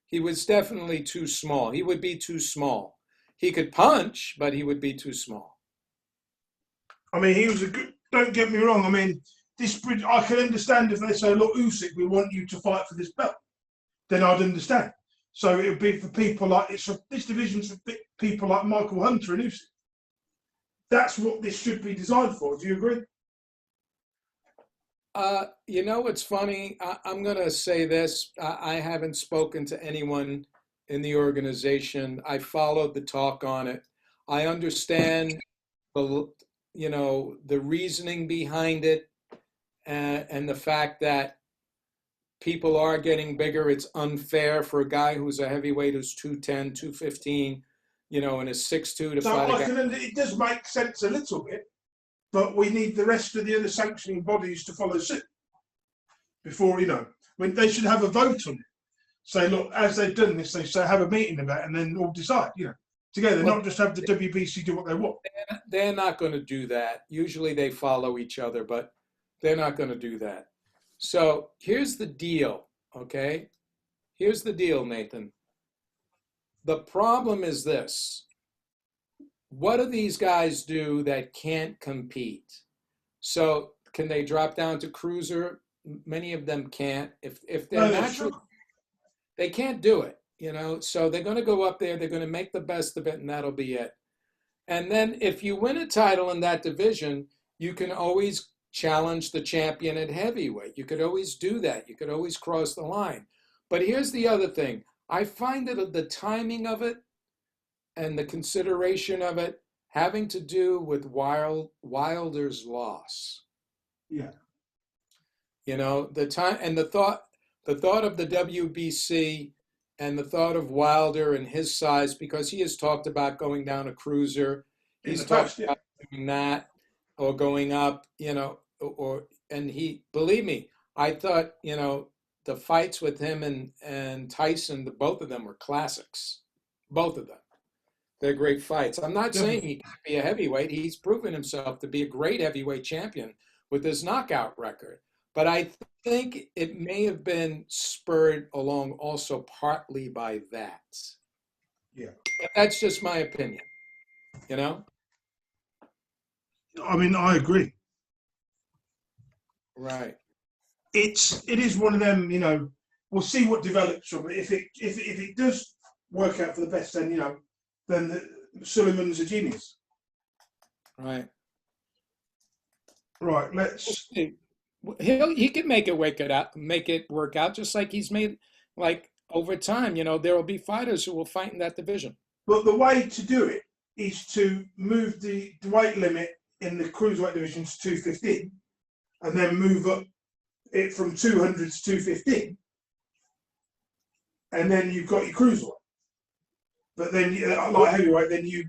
He was definitely too small. He would be too small. He could punch, but he would be too small. I mean, he was a good. Don't get me wrong. I mean, I can understand if they say, "Look, Usyk, we want you to fight for this belt." Then I'd understand. So it would be for people like this division's for people like Michael Hunter and Usyk. That's what this should be designed for. Do you agree? It's funny. I'm going to say this. I haven't spoken to anyone in the organization. I followed the talk on it. I understand the reasoning behind it and the fact that people are getting bigger. It's unfair for a guy who's a heavyweight who's 210, 215, and is 6'2" to fight a guy. It does make sense a little bit, but we need the rest of the other sanctioning bodies to follow suit before, when they should have a vote on it. Say, look, as they've done this, they say have a meeting about it and then all decide, together, not just have the WBC do what they want. They're not going to do that. Usually they follow each other, but they're not going to do that. So here's the deal, okay? Here's the deal, Nathan. The problem is this. What do these guys do that can't compete? So can they drop down to cruiser? Many of them can't. If they're natural, they can't do it. So they're going to go up there, they're going to make the best of it, and that'll be it. And then if you win a title in that division, you can always challenge the champion at heavyweight. You could always do that. You could always cross the line. But here's the other thing. I find that the timing of it and the consideration of it having to do with Wilder's loss. Yeah. The time and the thought of the WBC and the thought of Wilder and his size, because he has talked about going down a cruiser. He's talked about doing that or going up, and he, believe me, I thought, the fights with him and Tyson, both of them were classics. Both of them. They're great fights. I'm not saying he can't be a heavyweight. He's proven himself to be a great heavyweight champion with his knockout record. But I think it may have been spurred along also partly by that. Yeah. But that's just my opinion, I mean, I agree. Right. It is one of them. We'll see what develops from it. If it does work out for the best, then Sullivan's a genius. Right. Right. Let's. He can make it work out, just like he's made, like, over time. There will be fighters who will fight in that division. But the way to do it is to move the weight limit in the cruiserweight division to 215, and then move up it from 200 to 215, and then you've got your cruiserweight. But then, like heavyweight, then you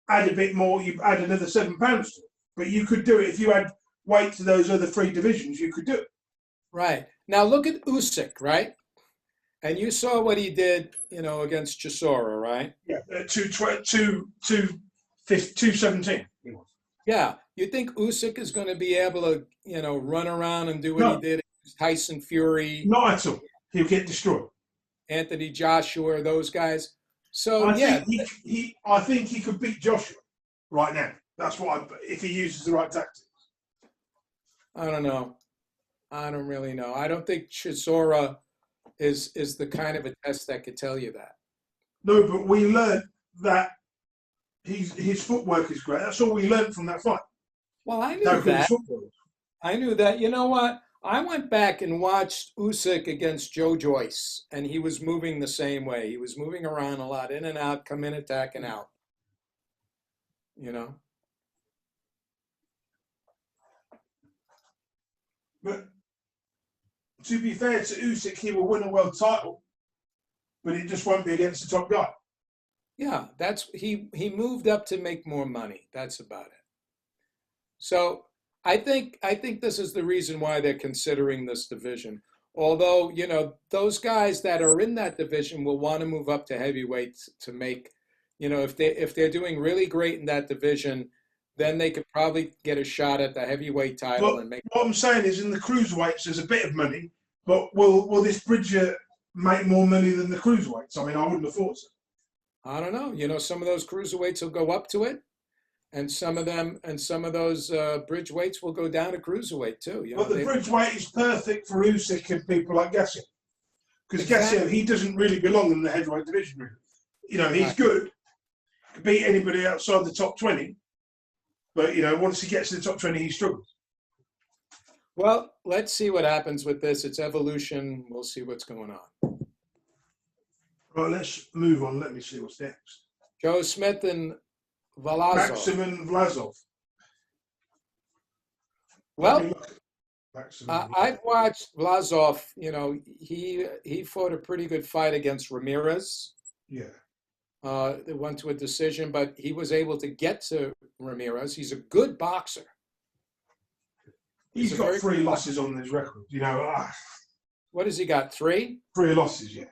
add a bit more. You add another 7 pounds to it. But you could do it if you add weight to those other 3 divisions. You could do it. Right. Now look at Usyk, right? And you saw what he did, against Chisora, right? Yeah, 217. Yeah. You think Usyk is going to be able to, run around and do what he did against Tyson Fury? Not at all. He'll get destroyed. Anthony Joshua, those guys. So I think he could beat Joshua right now. That's what if he uses the right tactics. I don't know. I don't really know. I don't think Chisora is the kind of a test that could tell you that. No, but we learned that his footwork is great. That's all we learned from that fight. Well, I knew that. I knew that. You know what? I went back and watched Usyk against Joe Joyce, and he was moving the same way. He was moving around a lot, in and out, come in, attack, and out. But to be fair to Usyk, he will win a world title, but it just won't be against the top guy. Yeah, he moved up to make more money. That's about it. So I think this is the reason why they're considering this division. Although, those guys that are in that division will want to move up to heavyweight to make, if they're doing really great in that division, then they could probably get a shot at the heavyweight title. What I'm saying is, in the cruiserweights, there's a bit of money, but will this Bridger make more money than the cruiserweights? I mean, I wouldn't have thought so. I don't know. Some of those cruiserweights will go up to it, and some of those bridge weights will go down to cruiserweight too. But the bridge weight is perfect for Usyk and people like Gassio, because Gassio, he doesn't really belong in the heavyweight division. Really, he's good, could beat anybody outside the top 20. But, once he gets to the top 20, he struggles. Well, let's see what happens with this. It's evolution. We'll see what's going on. Right, let's move on. Let me see what's next. Joe Smith and Vlasov. Maxim Vlasov. Well, I've watched Vlasov. He fought a pretty good fight against Ramirez. Yeah. It went to a decision, but he was able to get to Ramirez. He's a good boxer. He's got 3 losses on his record. What has he got? 3? 3 losses, yeah.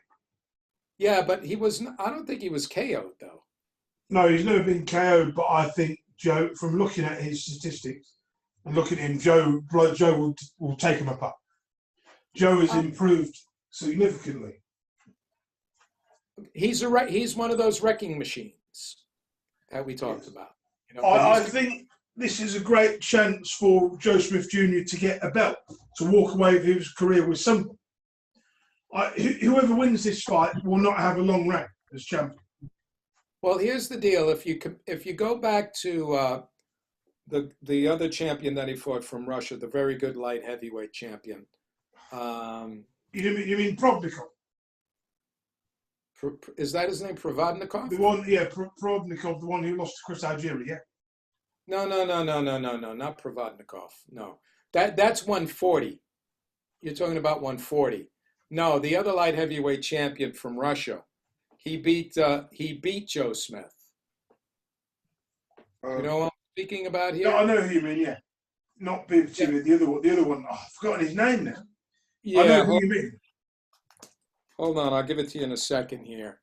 Yeah, but I don't think he was KO'd, though. No, he's never been KO'd, but I think Joe, from looking at his statistics and looking at him, Joe will take him apart. Joe has improved significantly. He's one of those wrecking machines that we talked about. I think this is a great chance for Joe Smith Jr. to get a belt, to walk away with his career with something. Whoever wins this fight will not have a long reign as champion. Well, here's the deal: if you go back to the other champion that he fought from Russia, the very good light heavyweight champion. You mean Provodnikov? Is that his name, Provodnikov? The one, yeah, Provodnikov, the one who lost to Chris Algieri, yeah. No, not Provodnikov. No, that's 140. You're talking about 140. No, the other light heavyweight champion from Russia. He beat Joe Smith. You know what I'm speaking about here? No, I know who you mean. Yeah, not beat the other one. The other one. Oh, I've forgotten his name now. Yeah, I know who you mean. Hold on, I'll give it to you in a second here.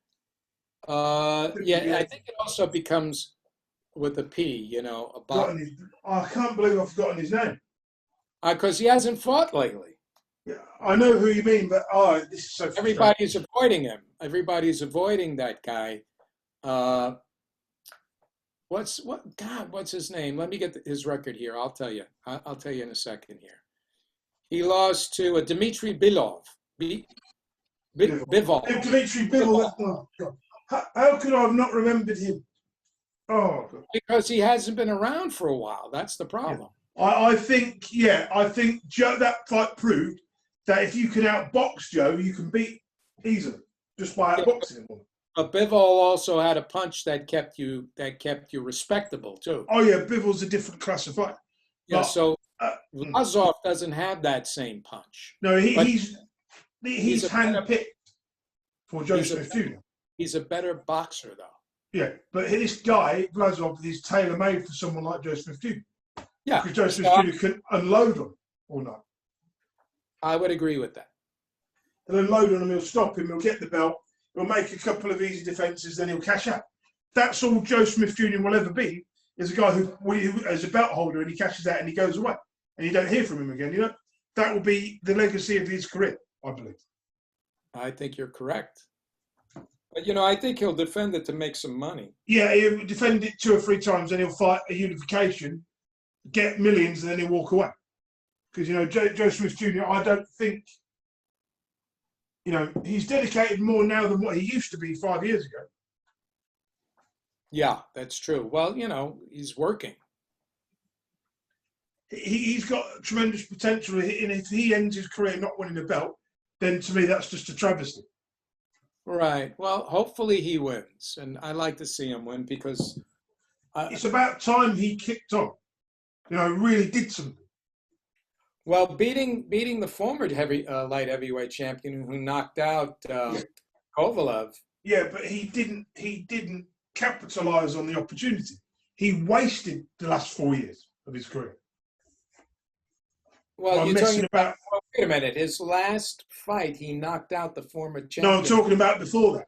I think it also becomes with a P. I can't believe I've forgotten his name. Because he hasn't fought lately. Yeah, I know who you mean, but this is so. Everybody's avoiding him. Everybody's avoiding that guy. What's his name? Let me get his record here. I'll tell you. I'll tell you in a second here. He lost to Dmitry Bivol. Bivol. Dmitry Bivol. Oh, God. How could I have not remembered him? Oh, God. Because he hasn't been around for a while. That's the problem. I think Joe, that fight proved that if you can outbox Joe, you can beat easily just by outboxing him. But Bivol also had a punch that kept you respectable too. Oh yeah, Bivol's a different class of fight. Yeah, so Lazov doesn't have that same punch. No, he's handpicked for Joe Smith Jr. He's a better boxer though. Yeah, but this guy Lazov is tailor made for someone like Joe Smith Jr. Yeah, because Joe Smith Jr. can unload on or not. I would agree with that. He'll unload on him, he'll stop him, he'll get the belt, he'll make a couple of easy defences, then he'll cash out. That's all Joe Smith Jr. will ever be, is a guy who is a belt holder and he cashes out and he goes away. And you don't hear from him again, you know? That will be the legacy of his career, I believe. I think you're correct. But, I think he'll defend it to make some money. Yeah, he'll defend it 2 or 3 times, then he'll fight a unification, get millions, and then he'll walk away. Because, Joe Smith Jr., I don't think, he's dedicated more now than what he used to be 5 years ago. Yeah, that's true. Well, he's working. He's got tremendous potential, and if he ends his career not winning a belt, then to me that's just a travesty. Right. Well, hopefully he wins, and I like to see him win because it's about time he kicked on. Really did something. Well, beating the former light heavyweight champion who knocked out Kovalev. Yeah, but he didn't capitalize on the opportunity. He wasted the last 4 years of his career. Well, you're talking about. Wait a minute. His last fight, he knocked out the former champion. No, I'm talking about before that.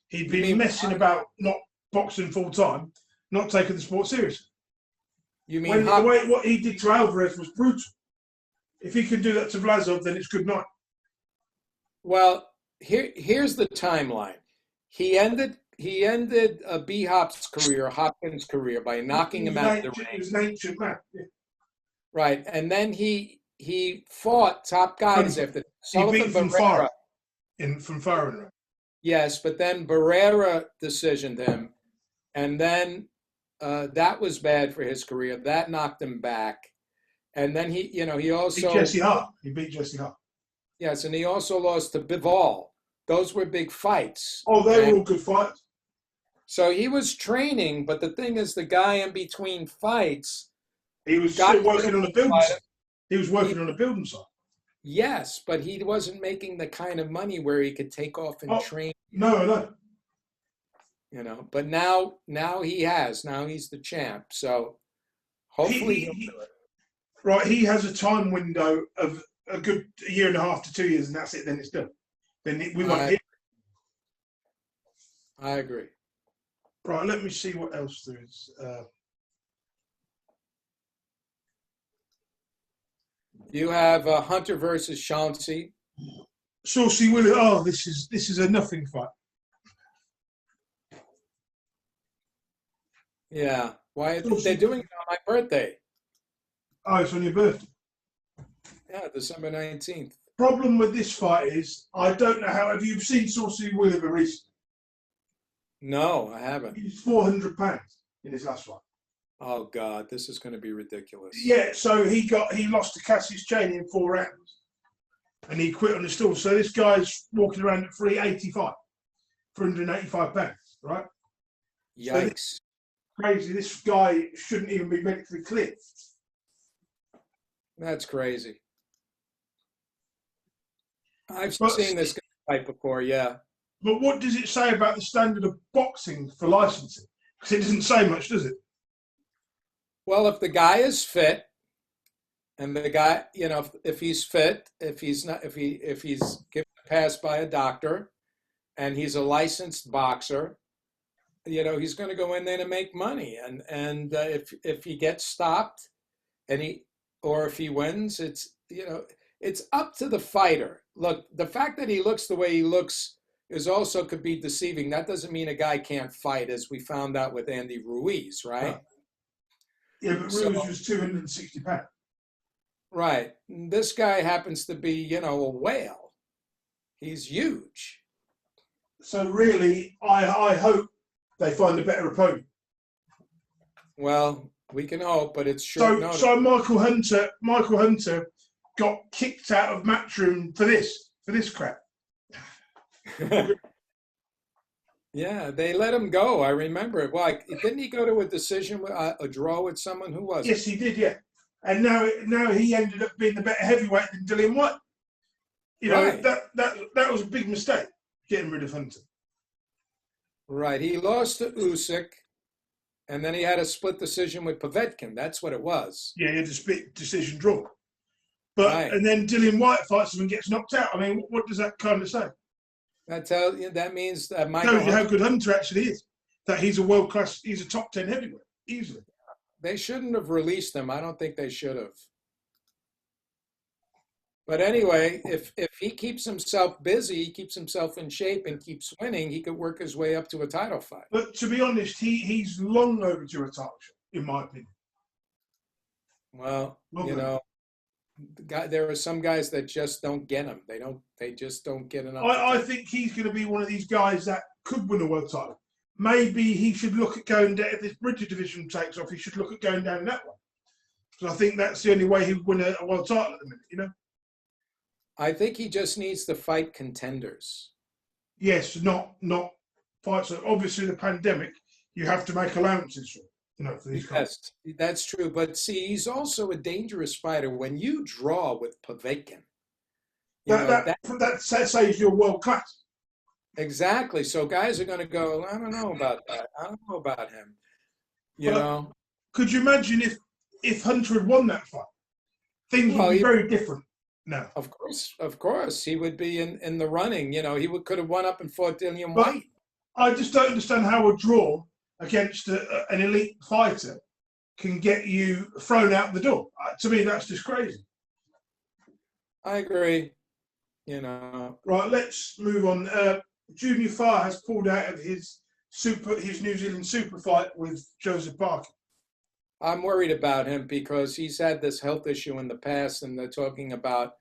He'd been messing about, not boxing full time, not taking the sport seriously. You mean what he did to Alvarez was brutal. If he can do that to Vlasov, then it's good night. Well, here's the timeline. He ended B Hop's career, Hopkins' career, by knocking him out of the ring. He was an ancient man. Yeah. Right, and then he fought top guys after Sullivan. He beat from far. From far. Yes, but then Barrera decisioned him, and then that was bad for his career. That knocked him back. And then he also beat Jesse Hart. He beat Jesse Hart. Yes, and he also lost to Bivol. Those were big fights. Oh, they were all good fights. So he was training, but the thing is, the guy in between fights, he was still working on a building site. He was working on a building site. Yes, but he wasn't making the kind of money where he could take off and train. No. But now he has. Now he's the champ. So hopefully he'll do it. Right, he has a time window of a good 1.5 to 2 years, and that's it. Then it's done. Then we won't hit. I agree. Right, let me see what else there is. You have Hunter versus Chauncey. Saucy Willie. Oh, this is a nothing fight. Yeah. Why they're doing it on my birthday? Oh, it's on your birthday. Yeah, December 19th. Problem with this fight is I don't know how. Have you seen Saucy Willie recently? No, I haven't. He's 400 pounds in his last fight. Oh God, this is going to be ridiculous. Yeah, so he lost to Cassius Chaney in 4 rounds, and he quit on the stool. So this guy's walking around at 485 pounds, right? Yikes! So crazy. This guy shouldn't even be medically cleared. That's crazy. I've seen this guy fight before, yeah. But what does it say about the standard of boxing for licensing? Because it doesn't say much, does it? Well, if the guy is fit, and the guy, if he's fit, if he's given a pass by a doctor, and he's a licensed boxer, he's going to go in there to make money. And if he gets stopped, or if he wins, it's up to the fighter. Look, the fact that he looks the way he looks is also could be deceiving. That doesn't mean a guy can't fight, as we found out with Andy Ruiz, right? Yeah, but So, Ruiz was 260 pounds. right. This guy happens to be, you know, a whale. He's huge. So really, I hope they find a better opponent. Well, we can hope, but it's short notice. So Michael Hunter got kicked out of Matchroom for this crap. Yeah, they let him go. I remember it. Well, didn't he go to a decision, a draw with someone? Who was it? Yes, he did. Yeah, and now he ended up being the better heavyweight than Dillian White. You know, Right. that was a big mistake, getting rid of Hunter. Right. He lost to Usyk, and then he had a split decision with Povetkin. That's what it was. Yeah, he had a split decision draw. But Right. and then Dillian White fights him and gets knocked out. I mean, what does that kind of say? That means that Michael Tells you how Hunter, good Hunter actually is. That he's a world class, he's a top 10 heavyweight easily. they shouldn't have released him. I don't think they should have. But anyway, if he keeps himself busy, he keeps himself in shape and keeps winning, he could work his way up to a title fight. But to be honest, he's long overdue a title shot, in my opinion. Well, Well, you know, there are some guys that just don't get him. They just don't get enough. I think he's going to be one of these guys that could win a world title. Maybe he should look at going down, if this British division takes off, he should look at going down in that one. Because I think that's the only way he would win a world title at the minute, you know? I think he just needs to fight contenders. Yes, not fights. Obviously, the pandemic, you have to make allowances for, for these guys. Yes, that's true. But see, he's also a dangerous fighter. When you draw with Povetkin, That says you're world class. Exactly. So guys are going to go, I don't know about that. I don't know about him. You know? Could you imagine if Hunter had won that fight? Things would be very different now. Of course. He would be in the running. You know, he could have won up and fought Dillian White. I just don't understand how a draw against an elite fighter can get you thrown out the door. To me, that's just crazy. I agree. You know. Right, let's move on. Junior Farr has pulled out of his New Zealand super fight with Joseph Parker. I'm worried about him because he's had this health issue in the past, and they're talking about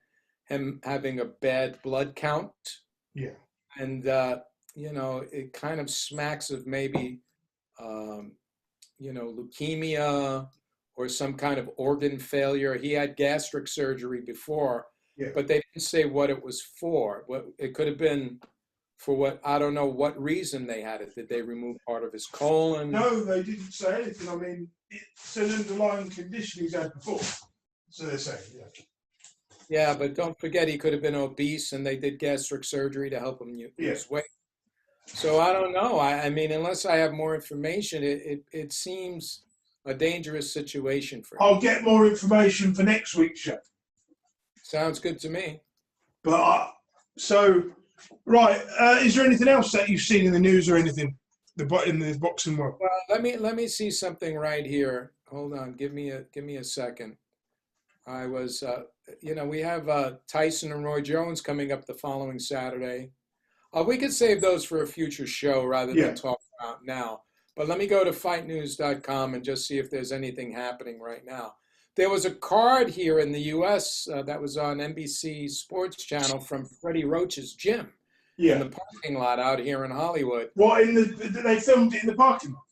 him having a bad blood count. Yeah. And, it kind of smacks of maybe, leukemia or some kind of organ failure. He had gastric surgery before, but they didn't say what it was for. It could have been for I don't know what reason they had it. Did they remove part of his colon? No, they didn't say anything. I mean, it's an underlying condition he's had before. So they're saying, Yeah, but don't forget he could have been obese and they did gastric surgery to help him lose weight. So I don't know. I mean, unless I have more information, it seems a dangerous situation for him. I'll get more information for next week's show. Sounds good to me. But is there anything else that you've seen in the news or anything in the boxing world? Well, let me see something right here. Hold on, give me a second. I was, we have Tyson and Roy Jones coming up the following Saturday. We could save those for a future show rather than talk about now. But let me go to fightnews.com and just see if there's anything happening right now. There was a card here in the U.S. That was on NBC Sports Channel from Freddie Roach's gym in the parking lot out here in Hollywood. What, they filmed it in the parking lot?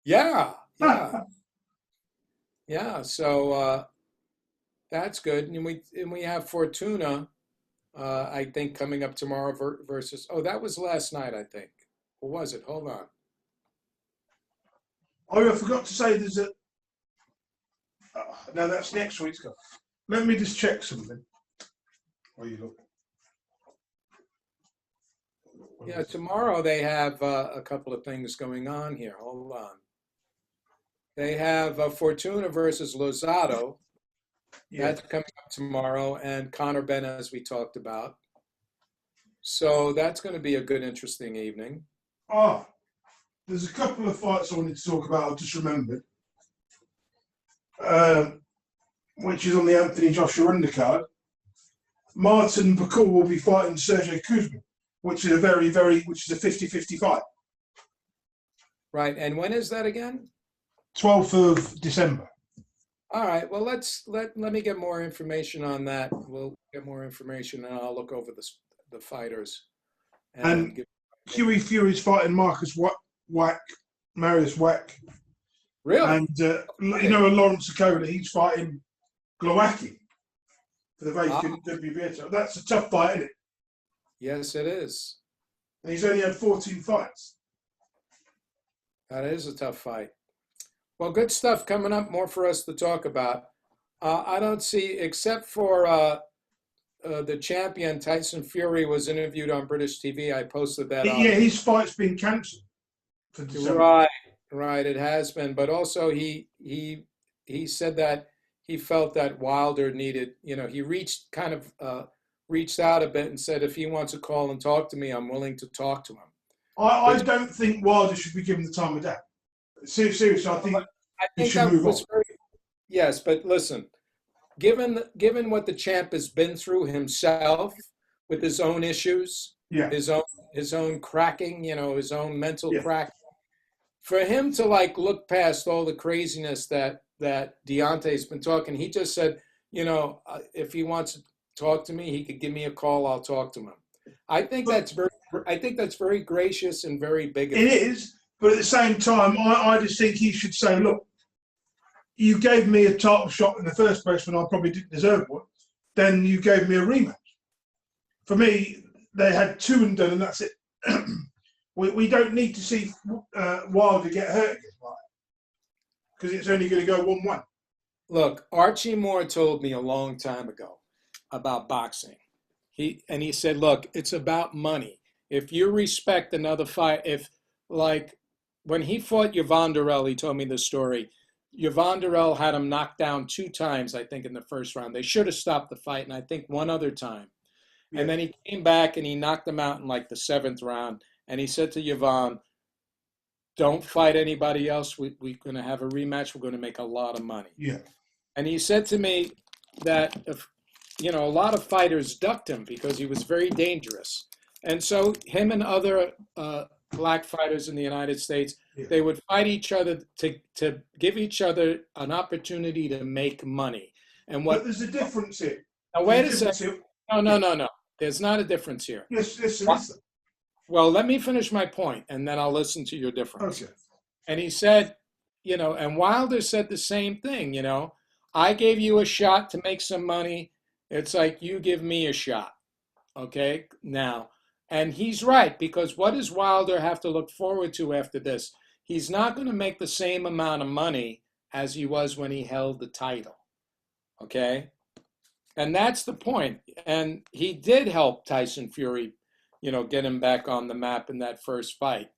Yeah. Yeah, so that's good. And we have Fortuna, I think, coming up tomorrow versus, that was last night, I think. Or was it? Hold on. I forgot to say there's no, that's next week's card. Let me just check something. While you look. Yeah, tomorrow they have a couple of things going on here. Hold on. They have Fortuna versus Lozado. That's coming up tomorrow, and Conor Benn, as we talked about. So that's going to be a good, interesting evening. There's a couple of fights I wanted to talk about. I just remembered. Which is on the Anthony Joshua undercard. Martin Bakul will be fighting Sergey Kuzmin. which is a which is a 50-50 fight. Right. And when is that again? 12th of December. All right. Well, let me get more information on that. We'll get more information, and I'll look over the fighters. And Huey Fury's fighting Marius Wack. Really? And Lawrence Okola, he's fighting Glowacki for the vacant WBA title. That's a tough fight, isn't it? Yes, it is. And he's only had 14 fights. That is a tough fight. Well, good stuff coming up, more for us to talk about. I don't see, except for the champion, Tyson Fury, was interviewed on British TV. I posted that on. Yeah, his fight's been cancelled for December. Right, it has been. But also he said that he felt that Wilder needed, he reached out a bit and said, if he wants to call and talk to me, I'm willing to talk to him. I don't think Wilder should be given the time of day. Seriously, I think he should move on. Yes, but listen, given what the champ has been through himself with his own issues, his own cracking, his own mental crack, for him to look past all the craziness that Deontay's been talking, he just said, if he wants to talk to me, he could give me a call. I'll talk to him. I think that's very gracious and very big. It is, but at the same time, I just think he should say, look, you gave me a title shot in the first place when I probably didn't deserve one. Then you gave me a rematch. For me, they had 2 and done, and that's it. we don't need to see Wilder get hurt again, because it's only going to go 1-1. Look, Archie Moore told me a long time ago about boxing. He said, look, it's about money. If you respect another fight, when he fought Yvonne Durrell, he told me the story. Yvonne Durrell had him knocked down 2 times, I think, in the first round. They should have stopped the fight, and I think one other time. Yeah. And then he came back and he knocked him out in the 7th round. And he said to Yvonne, don't fight anybody else. We're going to have a rematch. We're going to make a lot of money. Yeah. And he said to me that, a lot of fighters ducked him because he was very dangerous. And so him and other black fighters in the United States, they would fight each other to give each other an opportunity to make money. But there's a difference here. Now, wait a second. No. There's not a difference here. Yes, there is. Well, let me finish my point, and then I'll listen to your difference. Okay. And he said, and Wilder said the same thing, I gave you a shot to make some money. It's like you give me a shot. Okay? Now, and he's right, because what does Wilder have to look forward to after this? He's not going to make the same amount of money as he was when he held the title. Okay? And that's the point. And he did help Tyson Fury, get him back on the map in that first fight.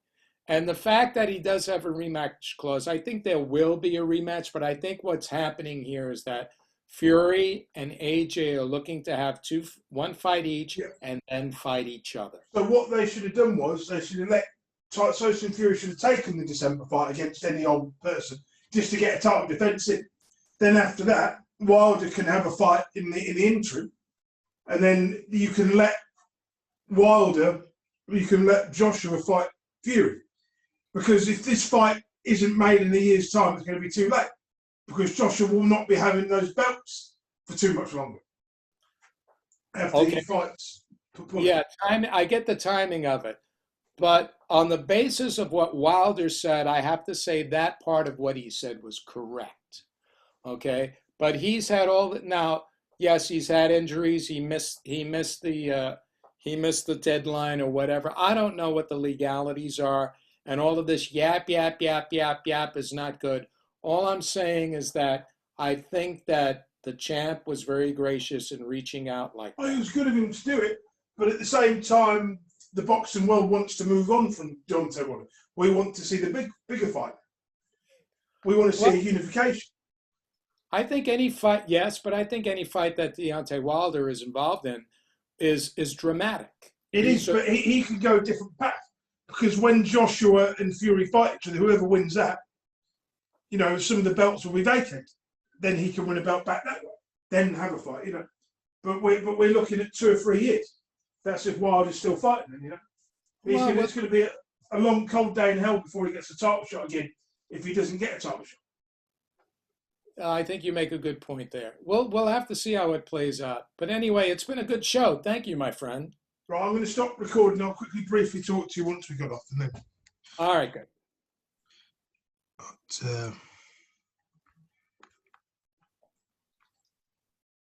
And the fact that he does have a rematch clause, I think there will be a rematch, but I think what's happening here is that Fury and AJ are looking to have one fight each and then fight each other. So what they should have done was they should have let Tyson Fury should have taken the December fight against any old person just to get a title defense in. Then after that, Wilder can have a fight in the interim, and then you can let Joshua fight Fury. Because if this fight isn't made in a year's time, it's going to be too late. Because Joshua will not be having those belts for too much longer after he fights. Yeah, I get the timing of it. But on the basis of what Wilder said, I have to say that part of what he said was correct. Okay? But he's had all that now. Yes, he's had injuries. He missed the deadline or whatever. I don't know what the legalities are, and all of this yap is not good. All I'm saying is that I think that the champ was very gracious in reaching out like that. It was good of him to do it, but at the same time, the boxing world wants to move on from Deontay Wilder. We want to see the bigger fight. We want to see a unification. I think any fight, yes, but I think any fight that Deontay Wilder is involved in is dramatic. It is, but he could go a different path. Because when Joshua and Fury fight each other, whoever wins that, some of the belts will be vacated. Then he can win a belt back that way. Then have a fight, But we're looking at 2 or 3 years. That's if Wilder's still fighting, you know. Well, It's going to be a long, cold day in hell before he gets a title shot again, if he doesn't get a title shot. I think you make a good point there. We'll have to see how it plays out. But anyway, it's been a good show. Thank you, my friend. Right, I'm going to stop recording. I'll quickly, briefly talk to you once we got off, and then. All right, good. But,